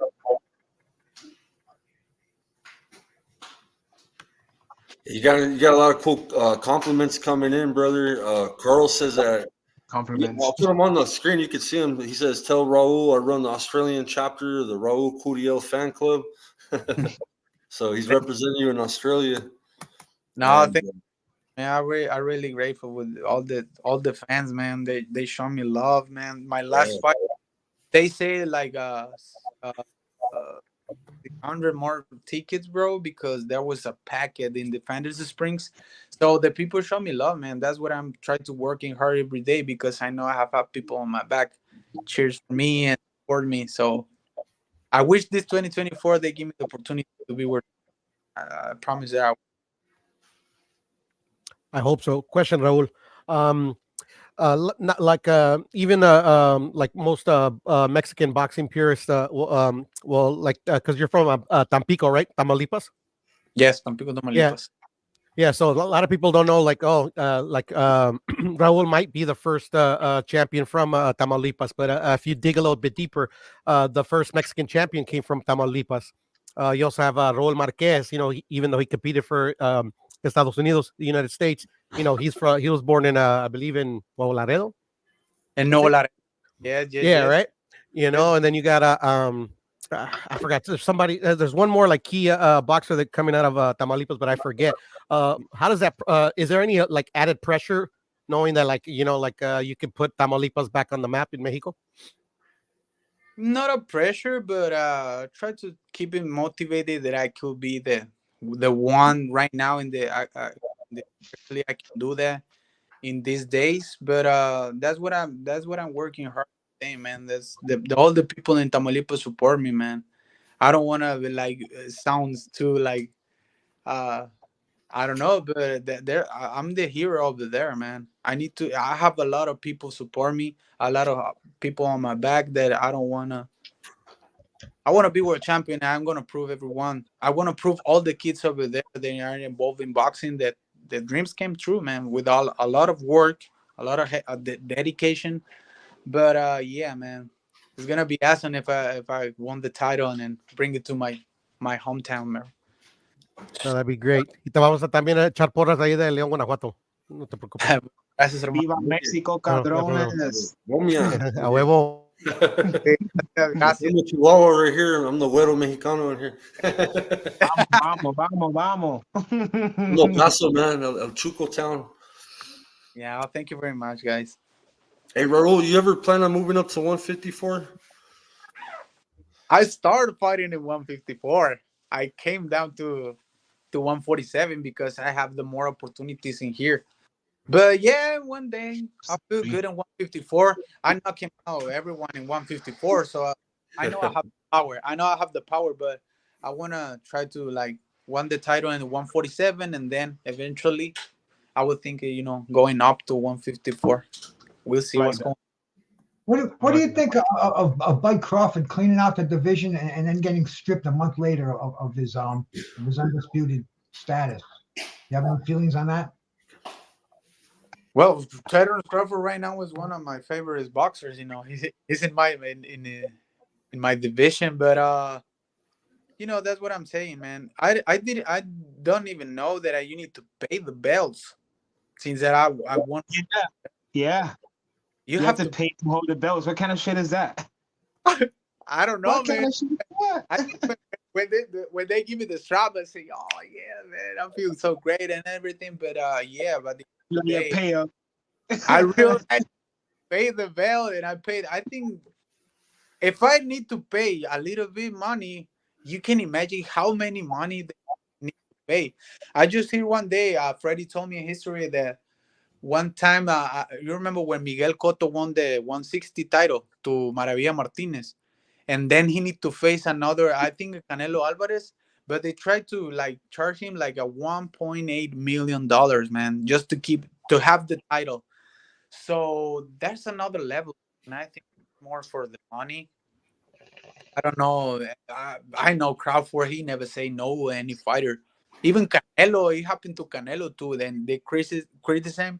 Speaker 1: You got a lot of cool compliments coming in, brother. Carl says that. Yeah,
Speaker 3: Compliments.
Speaker 1: I'll put him on the screen. You can see him. He says, "Tell Raul I run the Australian chapter of the Raul Curiel fan club." So he's representing you in Australia.
Speaker 2: No, I
Speaker 1: And
Speaker 2: think man, I really grateful with all the fans, man. They show me love, man. My last
Speaker 1: yeah,
Speaker 2: fight, they say like uh, uh 600 more tickets, bro, because there was a packet in the Fantasy Springs. So the people show me love, man. That's what I'm trying to working hard every day because I know I have had people on my back, cheers for me and support me. So I wish this 2024 they give me the opportunity to be where I promise that.
Speaker 5: I hope so. Question, Raul. Um, not like even like most Mexican boxing purists, well, like because you're from Tampico, right? Tamaulipas.
Speaker 2: Yes, Tampico,
Speaker 5: Yeah,
Speaker 2: Tamaulipas.
Speaker 5: yeah. So a lot of people don't know, like, oh, Raul might be the first champion from Tamaulipas, but if you dig a little bit deeper, the first Mexican champion came from Tamaulipas. You also have Raul Marquez. Even though he competed for Estados Unidos, the United States, he was born in I believe in Laredo.
Speaker 2: And
Speaker 5: Is
Speaker 2: no,
Speaker 5: it?
Speaker 2: yes, yes,
Speaker 5: Yeah,
Speaker 2: yes,
Speaker 5: right.
Speaker 2: yes.
Speaker 5: And then you got I forgot. There's somebody. There's one more like key boxer that coming out of Tamaulipas, but I forget. How does that? Is there any like added pressure knowing that like you can put Tamaulipas back on the map in Mexico?
Speaker 2: Not a pressure, but try to keep him motivated that I could be the one right now actually I can do that in these days. But that's what I'm working hard today, man. That's all the people in Tamaulipas support me, man. I don't want to like sounds too like uh I don't know, but I'm the hero over there, man. I have a lot of people support me, a lot of people on my back that I want to be world champion. I'm gonna prove everyone. I want to prove all the kids over there that are involved in boxing that the dreams came true, man. With a lot of work, a lot of dedication. But yeah, man, it's gonna be awesome if I won the title and bring it to my hometown, man.
Speaker 5: No, that'd be great. Y te vamos a también a echar porras ahí de León, Guanajuato. No te preocupes.
Speaker 2: Gracias, hermano.
Speaker 3: Viva Mexico,
Speaker 5: No, no hay problema.
Speaker 3: cabrones.
Speaker 1: Momia.
Speaker 5: A huevo.
Speaker 2: Gracias.
Speaker 1: I'm the Chihuahua right here. I'm the Güero Mexicano in here.
Speaker 3: Vamos, vamos, vamos,
Speaker 1: No
Speaker 3: vamos.
Speaker 1: Paso, man. El Chuco town.
Speaker 2: Yeah, well, thank you very much, guys.
Speaker 1: Hey, Raul, you ever plan on moving up to 154?
Speaker 2: I started fighting in 154. I came down to 147 because I have the more opportunities in here. But yeah, one day I feel good in 154. I knock him out everyone in 154. So I know I have power. I know I have the power, but I want to try to like won the title in 147, and then eventually, I would think going up to 154. We'll see
Speaker 3: Like
Speaker 2: what's
Speaker 3: that.
Speaker 2: going.
Speaker 4: What do you think of Bud Crawford cleaning out the division and then getting stripped a month later of his undisputed status? You have any feelings on that?
Speaker 2: Well, Terrence Crawford right now is one of my favorite boxers. He's in my division, but that's what I'm saying, man. I don't even know that you need to pay the belts since that I won.
Speaker 3: Yeah. Yeah.
Speaker 2: You
Speaker 3: You have
Speaker 2: have
Speaker 3: to
Speaker 2: to.
Speaker 3: pay to hold the belts. What kind of shit is that?
Speaker 2: I don't know,
Speaker 3: What kind
Speaker 2: man.
Speaker 3: of shit is
Speaker 2: I
Speaker 3: that?
Speaker 2: think when they give me the strap, I say, oh yeah, man, I feel so great and everything. But yeah, but the
Speaker 3: Yeah,
Speaker 2: day,
Speaker 3: pay up.
Speaker 2: I realized I paid the belt and I paid. I think if I need to pay a little bit money, you can imagine how many money they need to pay. I just hear one day, Freddie told me a history that one time, you remember when Miguel Cotto won the 160 title to Maravilla Martinez, and then he need to face another, I think Canelo Alvarez, but they tried to like charge him like a 1.8 million dollars, man, just to have the title. So that's another level, and I think more for the money. I don't know. I know Crawford. He never say no to any fighter. Even Canelo, it happened to Canelo too. Then they criticize him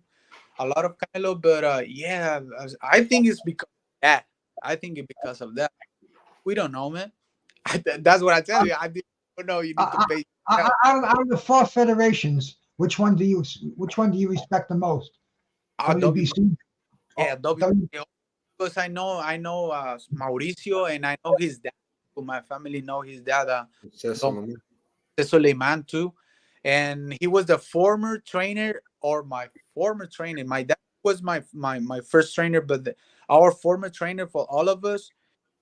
Speaker 2: a lot of Canelo, but yeah, I think it's because of that. I think it's because of that. We don't know, man. That's what I tell you. I don't know. You need to
Speaker 4: Uh,
Speaker 2: pay.
Speaker 4: out of the four federations, which one do you respect the most?
Speaker 2: W,
Speaker 4: WBC.
Speaker 2: yeah,
Speaker 4: Oh,
Speaker 2: W. Because I know Mauricio, and I know his dad. My family know his dad. Don
Speaker 1: Cecil,
Speaker 2: Suleiman too, and he was the former trainer or my former trainer. My dad was my first trainer, but our former trainer for all of us,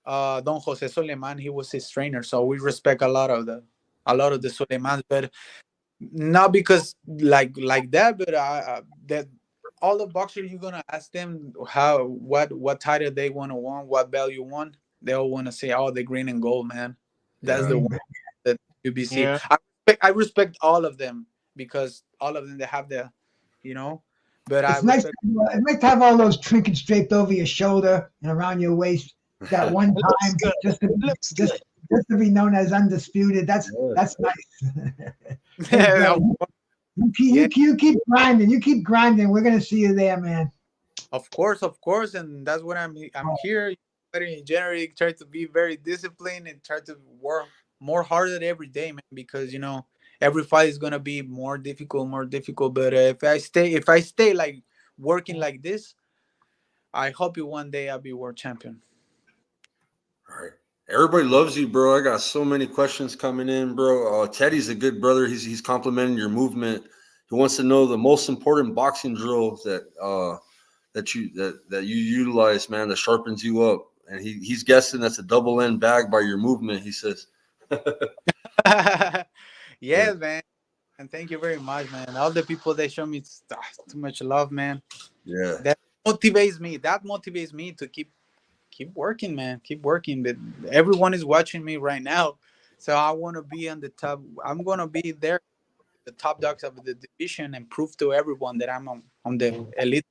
Speaker 2: Don Jose Suleiman, he was his trainer. So we respect a lot of the Suleimans, but not because like that, but that all the boxers you're gonna ask them what title they want to win, what belt you won, they all want to say, oh, the green and gold, man. That's
Speaker 1: yeah.
Speaker 2: the one that UBC.
Speaker 3: Yeah.
Speaker 2: I respect all of them because all of them they have you know, but I
Speaker 4: It's nice.
Speaker 2: respect.
Speaker 4: It's nice to have all those trinkets draped over your shoulder and around your waist. That one
Speaker 3: It looks
Speaker 4: time,
Speaker 3: good.
Speaker 4: just to
Speaker 3: It looks
Speaker 4: just
Speaker 3: good.
Speaker 4: just to be known as undisputed. That's
Speaker 1: Yeah.
Speaker 4: that's nice. Hey, bro,
Speaker 2: of course,
Speaker 4: you
Speaker 2: yeah,
Speaker 4: keep grinding. You keep grinding. We're gonna see you there, man.
Speaker 2: of course, and that's what I'm here in January. Try to be very disciplined and try to work more harder every day, man. Because every fight is gonna be more difficult. But if I stay like working like this, I hope you one day I'll be world champion.
Speaker 1: All right. Everybody loves you, bro. I got so many questions coming in, bro. Teddy's a good brother. He's complimenting your movement. He wants to know the most important boxing drill that you utilize, man, that sharpens you up. And he's guessing that's a double end bag by your movement. He says, yeah,
Speaker 2: Yes, man. And thank you very much, man. All the people that show me too much love, man.
Speaker 1: yeah.
Speaker 2: That motivates me. That motivates me to keep working, man. Keep working. But everyone is watching me right now, so I want to be on the top. I'm gonna be there, the top dogs of the division, and prove to everyone that I'm on the elite.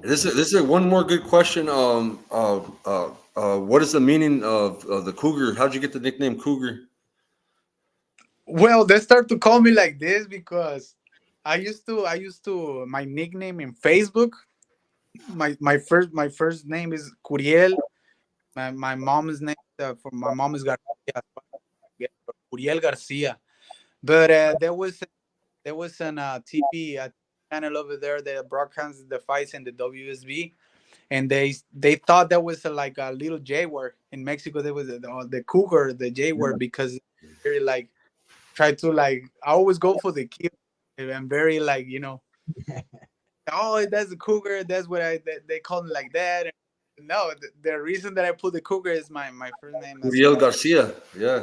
Speaker 1: This is one more good question. What is the meaning of the Cougar? How'd you get the nickname Cougar?
Speaker 2: Well, they start to call me like this because I used to my nickname in Facebook. My first name is Curiel. My mom's name for my mom is Garcia, Curiel Garcia. But there was an TV channel over there that broadcasts the fights in the WSB, and they thought that was like a little J word. In Mexico there was the Cougar, the J word, because very like try to like I always go for the kill. I'm very like oh, that's a cougar. That's what they call me like that. No, the reason that I put the cougar is my first name is
Speaker 1: Curiel Garcia. Yeah.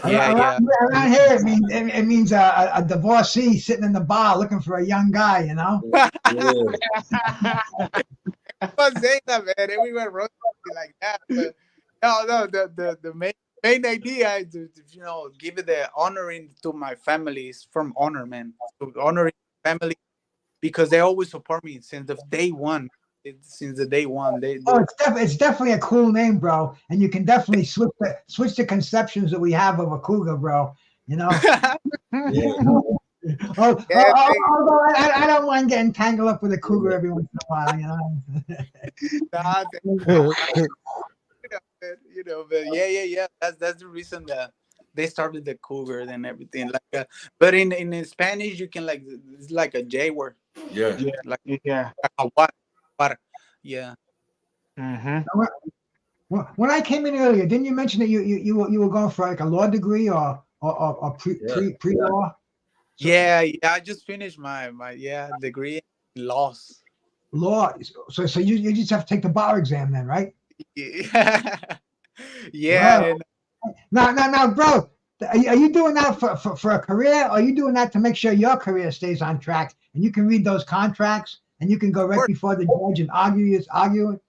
Speaker 2: yeah, yeah.
Speaker 4: Around here, it means a divorcee sitting in the bar looking for a young guy.
Speaker 1: Yeah.
Speaker 2: I was saying that, man. Everyone wrote something like that, but no, the main main idea is to, give it the honoring to my families from honor, man. To honoring family because they always support me since the day one. Since the day one,
Speaker 4: Oh, it's definitely a cool name, bro. And you can definitely switch the conceptions that we have of a cougar, bro. You know.
Speaker 1: Yeah.
Speaker 2: yeah,
Speaker 4: Although I don't mind getting tangled up with a cougar every once in a while, you know.
Speaker 2: nah, but yeah. That's the reason that they started the cougar and everything. Like, but in Spanish, you can like it's like a J word,
Speaker 1: Yeah.
Speaker 3: Yeah,
Speaker 2: like
Speaker 3: yeah.
Speaker 2: a what, yeah.
Speaker 3: Mm-hmm.
Speaker 4: When I came in earlier, didn't you mention that you were going for like a law degree or
Speaker 1: Yeah.
Speaker 4: pre law? So
Speaker 2: Yeah. I just finished my degree in laws.
Speaker 4: law. So you just have to take the bar exam then, right?
Speaker 2: Yeah, yeah,
Speaker 4: Wow.
Speaker 2: and
Speaker 4: Now, bro, are you doing that for a career, or are you doing that to make sure your career stays on track and you can read those contracts and you can go
Speaker 2: of
Speaker 4: right
Speaker 2: course,
Speaker 4: before the judge and argue it?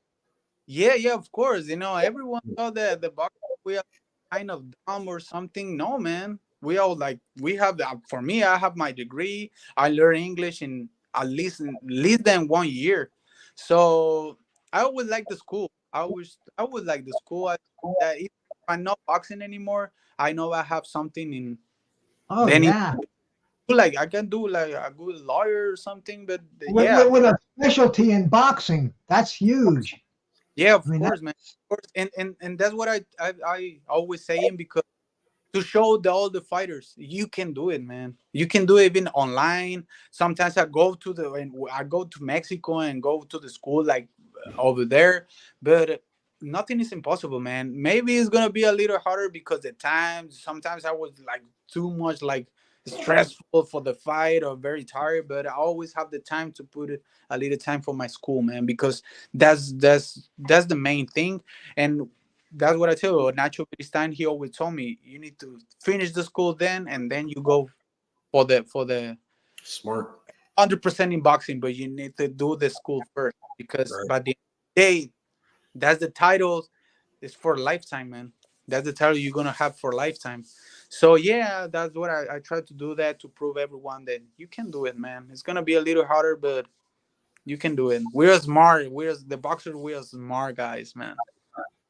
Speaker 2: yeah, of course. Everyone thought that the box we are kind of dumb or something. No, man, we all like we have the. For me, I have my degree. I learned English in at least less than 1 year, so I always like the school. I would like the school. That if I'm not boxing anymore, I know I have something in.
Speaker 4: Oh
Speaker 2: Then
Speaker 4: yeah,
Speaker 2: like I can do like a good lawyer or something. But
Speaker 4: with,
Speaker 2: yeah,
Speaker 4: with, with a specialty in boxing, that's huge.
Speaker 2: yeah,
Speaker 4: I
Speaker 2: of
Speaker 4: mean,
Speaker 2: course, man. Of course. And that's what I always saying because to show all the fighters you can do it, man. You can do it even online. Sometimes I go to Mexico and go to the school like over there, but nothing is impossible, man. Maybe it's gonna be a little harder because the time. Sometimes I was like too much like stressful for the fight or very tired, but I always have the time to put it a little time for my school, man, because that's the main thing. And that's what I tell you. Nacho Cristan, he always told me you need to finish the school then, and then you go for the
Speaker 1: Smart.
Speaker 2: 100% in boxing, but you need to do the school first because
Speaker 1: Right.
Speaker 2: by the day, that's the title. Is for lifetime, man. That's the title you're gonna have for lifetime. So yeah, that's what I try to do that to prove everyone that you can do it, man. It's gonna be a little harder, but you can do it. We're smart. We're the boxers. We're smart guys, man.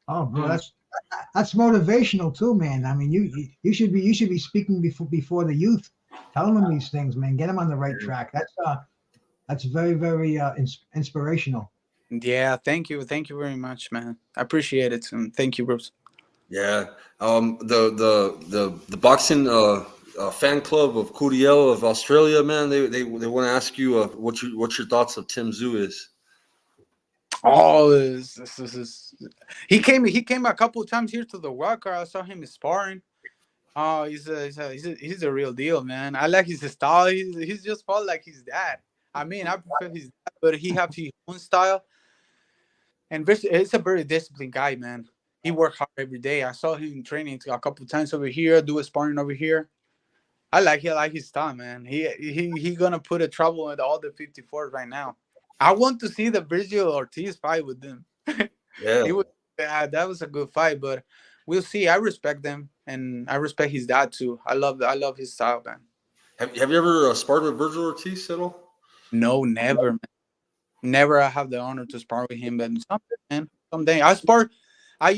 Speaker 4: oh, bro,
Speaker 3: Mm.
Speaker 4: that's motivational too, man. I mean, you should be speaking before the youth, telling them these things, man. Get them on the right track. That's very very inspirational.
Speaker 2: Yeah, thank you very much, man. I appreciate it, and thank you, Bruce.
Speaker 1: Yeah. The boxing fan club of Curiel of Australia, man. They want to ask you what your thoughts of Tim Zoo is.
Speaker 2: Oh, he came a couple of times here to the walker. I saw him sparring. Oh, he's a real deal, man. I like his style. He's just fought like his dad. I mean, I prefer his dad, but he have his own style. And it's a very disciplined guy, man. He work hard every day. I saw him training a couple of times over here, do a sparring over here. I like his style, man. He gonna put a trouble with all the 54s right now. I want to see the Virgil Ortiz fight with them.
Speaker 1: Yeah.
Speaker 2: It was that was a good fight, but we'll see. I respect them, and I respect his dad too. I love his style, man.
Speaker 1: Have you ever sparred with Virgil Ortiz at all?
Speaker 2: No, never, man. Never. I have the honor to spar with him, but someday, man, someday I spar. I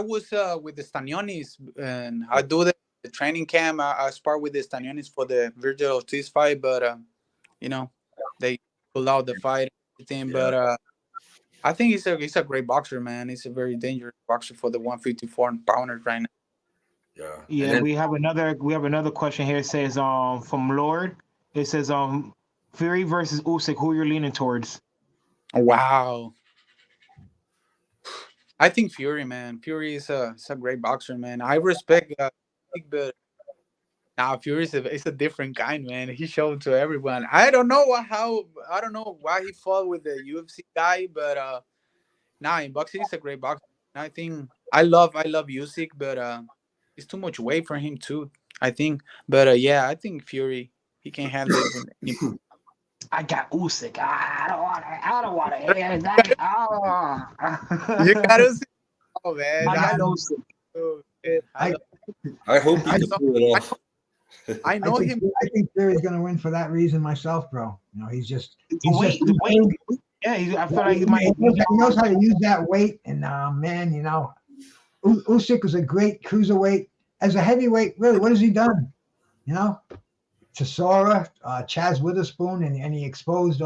Speaker 2: was with the Stanionis, and I do the training camp. I spar with the Stanionis for the Virgil Ortiz fight, but you know, they pull out the fight and everything.
Speaker 1: Yeah.
Speaker 2: But I think he's a great boxer, man. He's a very dangerous boxer for the 154 pounders right now.
Speaker 1: Yeah. And
Speaker 3: Yeah,
Speaker 1: then
Speaker 3: we have another question here. It says from Lord. It says Fury versus Usyk. Who you're leaning towards?
Speaker 2: Wow. I think Fury, man. Fury is a great boxer, man. I respect but now Fury is a different kind, man. He showed to everyone. I don't know why he fought with the UFC guy, but nah, in boxing he's a great boxer. I think I love Usyk, but it's too much weight for him too. I think, but yeah, I think Fury he can handle it with any.
Speaker 3: I got Usyk. I don't want to hear that.
Speaker 2: You
Speaker 3: Oh.
Speaker 2: gotta see, oh man,
Speaker 3: I
Speaker 2: I
Speaker 3: got
Speaker 2: love
Speaker 3: Usyk.
Speaker 1: I hope he
Speaker 4: I-
Speaker 1: can pull it off.
Speaker 2: I know him.
Speaker 4: I think Fury's going to win for that reason myself, bro. You know, he's just
Speaker 3: The weight. Yeah, I feel like he might.
Speaker 4: he knows how to use that weight, and man, you know, Usyk was a great cruiserweight. As a heavyweight, really, what has he done? You know, Chisora, Chaz Witherspoon, and he exposed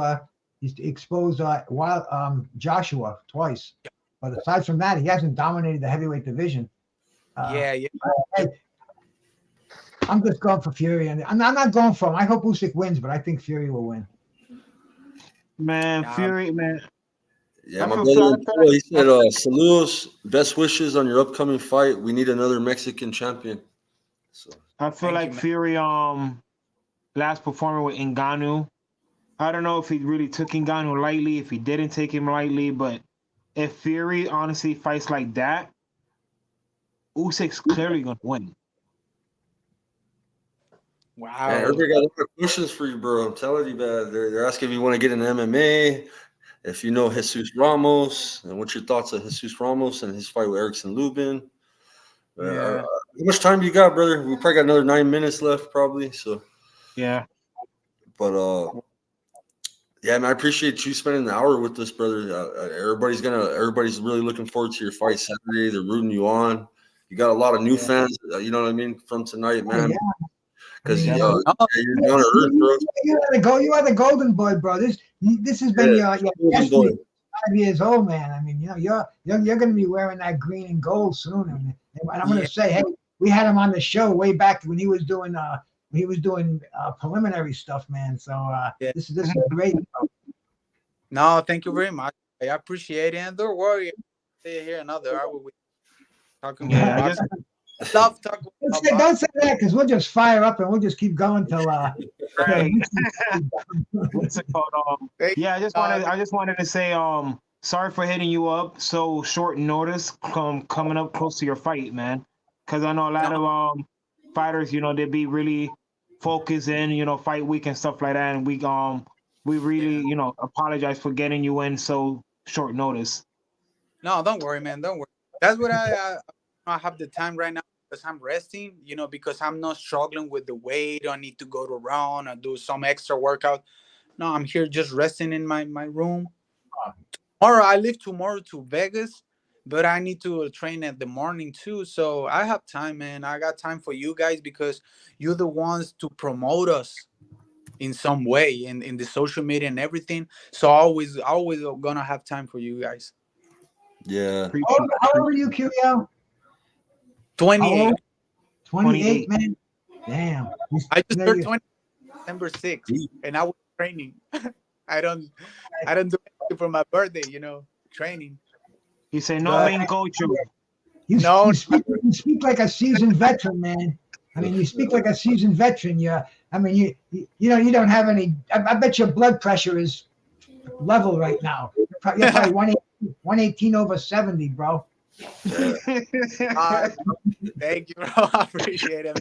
Speaker 4: Joshua twice. But aside from that, he hasn't dominated the heavyweight division.
Speaker 2: Yeah.
Speaker 4: Hey, I'm just going for Fury, and I'm not going for him. I hope Usyk wins, but I think Fury will win.
Speaker 3: Man, Fury, man.
Speaker 1: Yeah,
Speaker 3: I
Speaker 1: my
Speaker 3: feel
Speaker 1: brother,
Speaker 3: sorry-
Speaker 1: he said, saludos, best wishes on your upcoming fight. We need another Mexican champion. So
Speaker 3: I feel
Speaker 2: Thank
Speaker 3: like
Speaker 2: you, man.
Speaker 3: Fury, last performance with Ngannou. I don't know if he really took Ngannou lightly, if he didn't take him lightly, but if Fury honestly fights like that, Usyk's clearly gonna win.
Speaker 2: Wow.
Speaker 1: man, everybody got a lot of questions for you, bro. I'm telling you, man. They're asking if you want to get into MMA, if you know Jesus Ramos, and what's your thoughts of Jesus Ramos and his fight with Erickson Lubin.
Speaker 2: Yeah.
Speaker 1: How much time do you got, brother? We probably got another 9 minutes left, probably. So,
Speaker 3: Yeah.
Speaker 1: but yeah, man, I appreciate you spending an hour with us, brother. Everybody's really looking forward to your fight Saturday. They're rooting you on. You got a lot of new fans, you know what I mean, from tonight, man.
Speaker 4: Yeah.
Speaker 1: Because
Speaker 4: I mean,
Speaker 1: you're down to earth, bro.
Speaker 4: You are the golden boy, bro. This has been your
Speaker 1: golden
Speaker 4: destiny.
Speaker 1: boy.
Speaker 4: 5 years old, man. I mean, you know, you're going to be wearing that green and gold soon. And I'm going to say, hey, we had him on the show way back when he was doing preliminary stuff, man. So
Speaker 2: Yeah.
Speaker 4: this is great.
Speaker 2: No, thank you very much. I appreciate it. And don't worry, I'll stay here another hour with talking
Speaker 3: Yeah, I
Speaker 2: about
Speaker 3: just
Speaker 2: love talking
Speaker 4: Don't say that, because we'll just fire up and we'll just keep going till
Speaker 3: right. What's it called? Yeah, I just wanted to say sorry for hitting you up so short notice coming up close to your fight, man. Because I know a lot of fighters, you know, they be really focused in, you know, fight week and stuff like that, and we really, you know, apologize for getting you in so short notice.
Speaker 2: No, don't worry, man. Don't worry. That's what I have the time right now because I'm resting, you know, because I'm not struggling with the weight. I need to go to run or do some extra workout. No, I'm here just resting in my room. Tomorrow, I leave tomorrow to Vegas, but I need to train at the morning too. So I have time, man. I got time for you guys because you're the ones to promote us in some way in the social media and everything. So always gonna have time for you guys.
Speaker 1: Yeah.
Speaker 4: How old are you, Curiel?
Speaker 2: 28.
Speaker 4: 28, man. Damn.
Speaker 2: I just turned 20 December 6th, and I was training. I don't do anything for my birthday, you know, training.
Speaker 3: You say no main coach.
Speaker 4: You speak like a seasoned veteran, man. I mean, you speak like a seasoned veteran. You don't have any. I bet your blood pressure is level right now. You're probably 118 over 70, bro.
Speaker 2: Thank you, bro. I appreciate it.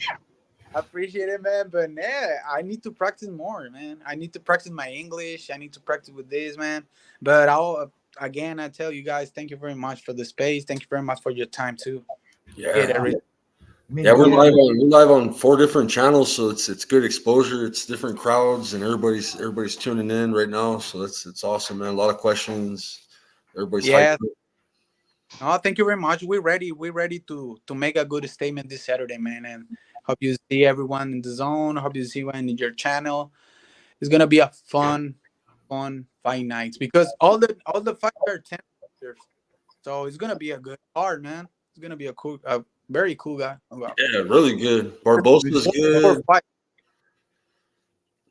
Speaker 2: I appreciate it, man. But yeah, I need to practice more, man. I need to practice my English. I need to practice with this, man. But I tell you guys, thank you very much for the space. Thank you very much for your time too.
Speaker 1: Yeah.
Speaker 4: Yeah,
Speaker 1: we're live on 4 different channels, so it's good exposure. It's different crowds, and everybody's tuning in right now. So it's awesome, man. A lot of questions. Everybody's hyped.
Speaker 2: No, thank you very much. We're ready. We're ready to make a good statement this Saturday, man. And hope you see everyone in the zone. Hope you see everyone in your channel. It's gonna be a fun fight nights because all the fights are 10 years. So it's gonna be a good card, man. It's gonna be a very cool guy.
Speaker 1: Yeah, really good. Barbosa's good.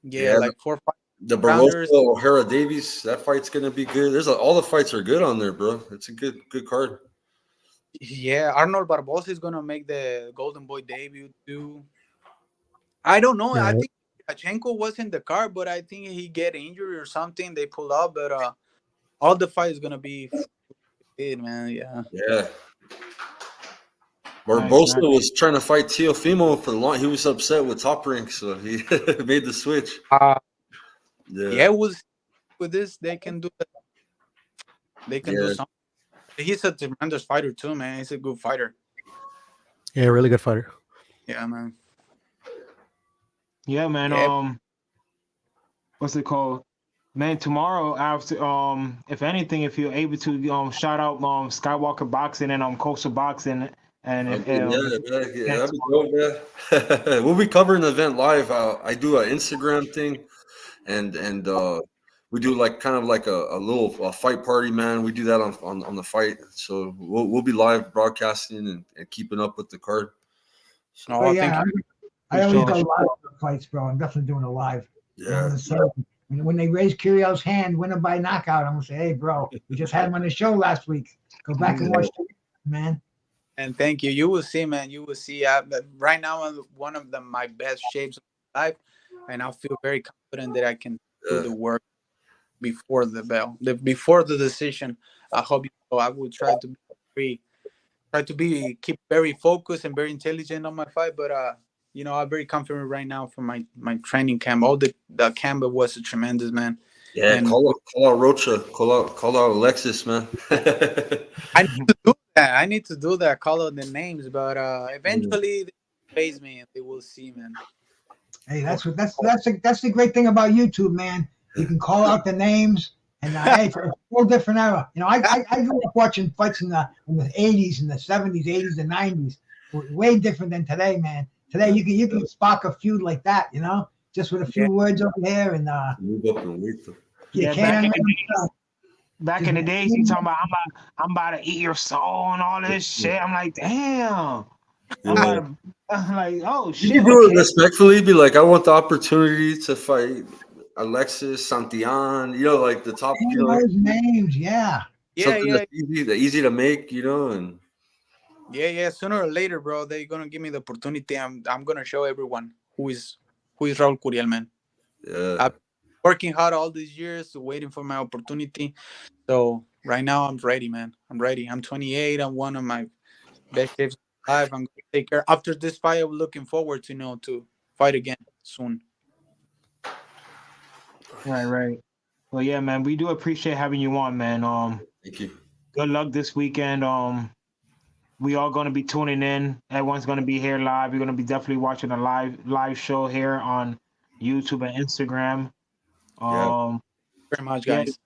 Speaker 2: Yeah, like 4 5.
Speaker 1: The Barbosa O'Hara Davies, that fight's gonna be good. All the fights are good on there, bro. It's a good card.
Speaker 2: Yeah, Arnold Barbosa is gonna make the Golden Boy debut too. I don't know. I think Lomachenko was in the card, but I think he get injured or something. They pull up, but all the fight is gonna be good, man. Yeah.
Speaker 1: Yeah. Barbosa was trying to fight Teofimo for the long. He was upset with Top Rank, so he made the switch.
Speaker 2: Yeah, with this they can do that. They can do something. He's a tremendous fighter too, man. He's a good fighter.
Speaker 5: Yeah, really good fighter.
Speaker 2: Yeah, man.
Speaker 3: Yeah, man.
Speaker 2: Yeah.
Speaker 3: What's it called? Man, tomorrow after if anything, if you're able to shout out Skywalker Boxing and Coastal Boxing and if
Speaker 1: Yeah, man,
Speaker 3: yeah,
Speaker 1: that'd be dope, man. We'll be covering the event live. I do an Instagram thing, and we do like kind of like a little fight party, man. We do that on the fight, so we'll be live broadcasting and keeping up with the card. So,
Speaker 2: No,
Speaker 4: But
Speaker 2: thank
Speaker 4: yeah,
Speaker 2: you.
Speaker 4: I always
Speaker 3: sure.
Speaker 4: go live for fights, bro. I'm definitely doing a live.
Speaker 1: yeah,
Speaker 4: When they raise Curiel's hand, winner by knockout, I'm gonna say, hey, bro, we just had him on the show last week. Go back and watch the man.
Speaker 2: And thank you. You will see, man. You will see. Right now, I'm one of my best shapes of my life, and I feel very confident that I can do
Speaker 1: yeah.
Speaker 2: the work before the bell, before the decision. I hope you know. I will try to keep very focused and very intelligent on my fight. But I'm very confident right now for my training camp. All the camp was a tremendous, man.
Speaker 1: Yeah,
Speaker 2: And
Speaker 1: call out Rocha, call out Alexis, man.
Speaker 2: I need to do that. I need to do that. Call out the names, but eventually they face me and they will see, man.
Speaker 4: Hey, that's the great thing about YouTube, man. You can call out the names, and hey, for a whole different era. I grew up watching fights in the 80s, and the 70s, 80s, and 90s. Way different than today, man. Today you can spark a feud like that, just with a few words over there, and
Speaker 1: Move up and wait.
Speaker 4: you
Speaker 3: Yeah,
Speaker 4: can't.
Speaker 3: back in the days, you talking about I'm about to eat your soul and all this shit. I'm like, damn. I'm like, oh
Speaker 1: You
Speaker 3: shit.
Speaker 1: can do it
Speaker 3: Okay.
Speaker 1: respectfully. Be like, I want the opportunity to fight Alexis Santillan. Like the top.
Speaker 4: Those names, yeah.
Speaker 1: Something that's easy to make. And
Speaker 2: Yeah. Sooner or later, bro, they're gonna give me the opportunity. I'm gonna show everyone who is Raul Curiel, man.
Speaker 1: yeah,
Speaker 2: I've been working hard all these years, waiting for my opportunity. So right now, I'm ready, man. I'm ready. I'm 28. I'm one of my best shapes of life. I'm gonna take care. After this fight, I'm looking forward to to fight again soon.
Speaker 3: Right. Well, yeah, man, we do appreciate having you on, man.
Speaker 1: thank you.
Speaker 3: Good luck this weekend. We all gonna be tuning in. Everyone's gonna be here live. We're gonna be definitely watching a live show here on YouTube and Instagram.
Speaker 2: Very much,
Speaker 3: Yeah,
Speaker 2: guys.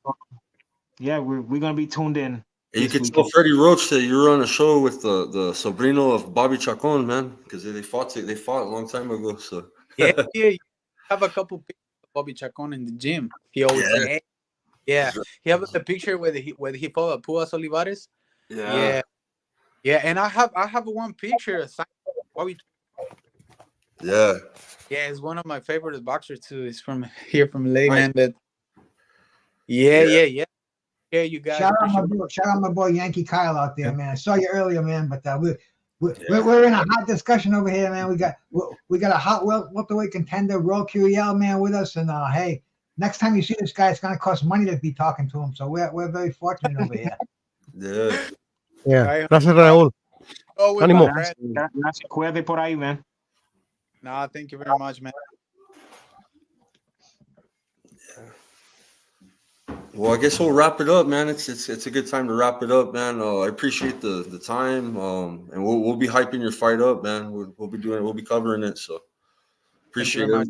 Speaker 3: we're gonna be tuned in.
Speaker 1: And you
Speaker 3: this
Speaker 1: could
Speaker 3: weekend.
Speaker 1: tell Freddie Roach that you were on a show with the sobrino of Bobby Chacon, man, because they fought a long time ago. So
Speaker 2: Yeah. You have a couple pictures of Bobby Chacon in the gym. He always say, hey. Yeah. He have a picture where he fought Puas Olivares. Yeah. And I have one picture signed by Bobby.
Speaker 1: Yeah.
Speaker 2: Yeah, it's one of my favorite boxers too. It's from here from LA,
Speaker 1: Right.
Speaker 2: man. But yeah. You guys.
Speaker 4: Shout out my boy Yankee Kyle out there, man. I saw you earlier, man. But we're in a hot discussion over here, man. We got a hot welterweight contender, Raul Curiel, man, with us. And hey, next time you see this guy, it's gonna cost money to be talking to him. So we're very fortunate over here.
Speaker 5: Yeah. Gracias, Raul.
Speaker 2: Oh,
Speaker 5: Ánimo.
Speaker 3: Gracias. Cuídate por ahí, man.
Speaker 2: No, thank you very much, man.
Speaker 1: Well, I guess we'll wrap it up, man. It's a good time to wrap it up, man. I appreciate the time, and we'll be hyping your fight up, man. We'll be covering it. So appreciate it.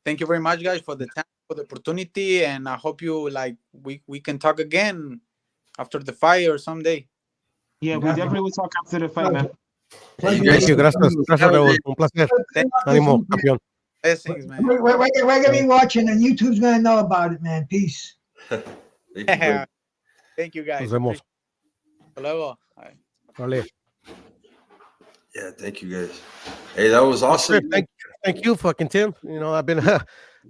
Speaker 2: Thank you very much, guys, for the time, for the opportunity, and I hope you we can talk again after the fight or someday.
Speaker 3: Yeah, we definitely will talk after the fight, man.
Speaker 5: Thank you. Gracias, Raúl. Un placer. Ánimo, campeón.
Speaker 2: Blessings, man.
Speaker 4: We're gonna be watching, and YouTube's gonna know about it, man. Peace.
Speaker 2: Thank you, guys.
Speaker 5: Nos vemos.
Speaker 2: Hasta luego.
Speaker 5: Vale.
Speaker 1: Yeah, thank you, guys. Hey, that was awesome.
Speaker 5: Thank you, fucking Tim. I've been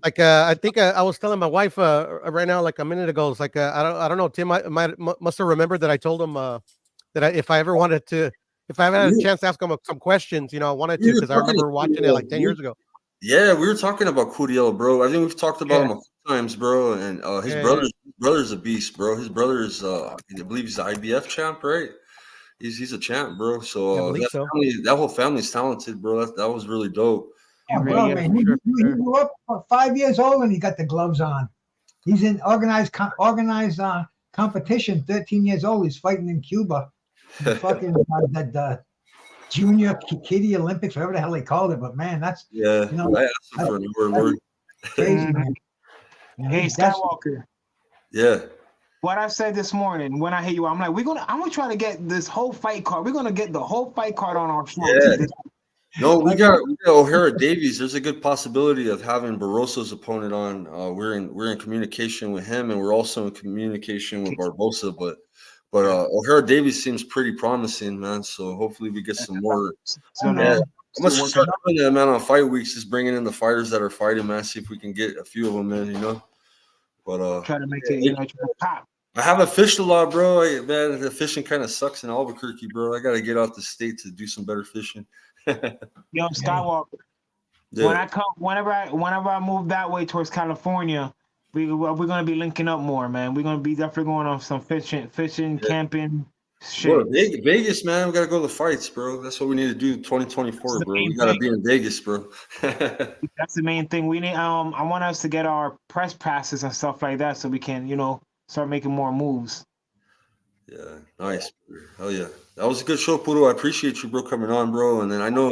Speaker 5: I think I was telling my wife right now, like a minute ago. It's like I don't know. Tim must have remembered that I told him that if I ever had a chance to ask him some questions, I wanted to, because I remember watching it like 10 years ago.
Speaker 1: Yeah, we were talking about Curiel, bro. I think we've talked about him a few times, bro. And his brother's a beast, bro. His brother's I believe he's the IBF champ, right? He's a champ, bro. So, that whole family's talented, bro. That was really dope.
Speaker 4: Oh, bro, man. He grew up 5 years old and he got the gloves on. He's in organized competition. 13 years old. He's fighting in Cuba. Fucking Junior Kitty Olympics, whatever the hell they called it. But man, that's
Speaker 1: Yeah,
Speaker 4: you know,
Speaker 1: I asked him for a number, Lord.
Speaker 4: crazy, man. Yeah,
Speaker 3: Hey,
Speaker 4: that's
Speaker 3: Skywalker.
Speaker 1: Yeah.
Speaker 3: What I said this morning when I hit you, I'm like, I'm gonna try to get this whole fight card. We're gonna get the whole fight card on our show.
Speaker 1: Yeah. No, we got O'Hara Davies. There's a good possibility of having Barroso's opponent on. We're in communication with him, and we're also in communication with Barbosa. But O'Hara Davies seems pretty promising, man. So hopefully we get some more.
Speaker 3: So,
Speaker 1: Yeah, I'm gonna
Speaker 3: still
Speaker 1: start
Speaker 3: working.
Speaker 1: doing that, man. On fight weeks, just bringing in the fighters that are fighting, man. See if we can get a few of them in, you know. But
Speaker 3: Try to make it, you know, try to pop.
Speaker 1: I haven't fished a lot, bro. Man, the fishing kind of sucks in Albuquerque, bro. I gotta get out the state to do some better fishing.
Speaker 3: Yo, Skywalker.
Speaker 1: Yeah.
Speaker 3: Whenever I move that way towards California, we're gonna be linking up more, man. We're gonna be definitely going on some fishing, camping, shit.
Speaker 1: Bro, Vegas, man, we gotta go to the fights, bro. That's what we need to do. 2024, bro. We gotta be in Vegas, bro.
Speaker 3: That's the main thing. We need. I want us to get our press passes and stuff like that, so we can, you know, start making more moves.
Speaker 1: Yeah, nice. Hell yeah, that was a good show, Puro. I appreciate you, bro, coming on, bro. And then I know,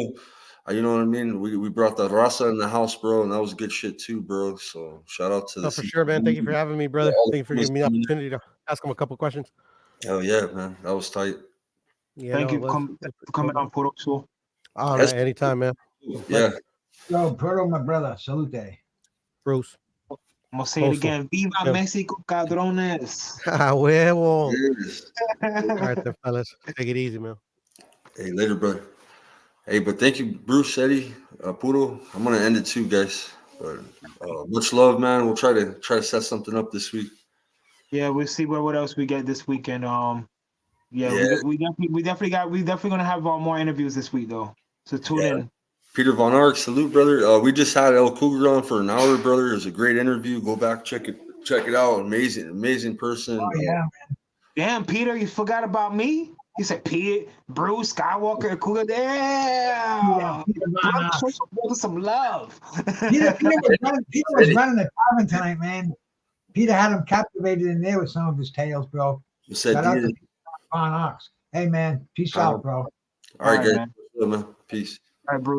Speaker 1: you know what I mean. We brought the raza in the house, bro, and that was good shit too, bro. So shout out to the.
Speaker 5: Oh, for sure, man. Thank you for having me, brother. Thank you for giving me the opportunity to ask him a couple questions.
Speaker 1: Hell yeah, man, that was tight.
Speaker 3: Yeah, thank you for coming on, Puro.
Speaker 5: All right, anytime, man.
Speaker 1: Yeah.
Speaker 4: Yo, Proto, my brother. Salute.
Speaker 5: Bruce.
Speaker 3: I'm gonna say it again. Viva Mexico, cabrones.
Speaker 5: Huevo.
Speaker 1: Yes.
Speaker 5: All right, then, fellas. Take it easy, man.
Speaker 1: Hey, later, brother. Hey, but thank you, Bruce, Eddie, Puro. I'm gonna end it too, guys. But much love, man. We'll try to set something up this week.
Speaker 3: Yeah, we'll see what else we get this weekend. We definitely gonna have more interviews this week though. So tune in.
Speaker 1: Peter Von Ark, salute, brother. We just had El Cugar on for an hour, brother. It was a great interview. Go back, check it out. Amazing person.
Speaker 4: Oh yeah, man.
Speaker 3: Damn, Peter, you forgot about me. You said Pete, Bruce, Skywalker, and Cugar. Damn, Peter, some love.
Speaker 4: Peter was running the tavern tonight, man. Peter had him captivated in there with some of his tales, bro. Shout out to Von Ox. Hey, man, peace out, bro.
Speaker 1: All right, guys. Man. Peace.
Speaker 3: All right, Bruce.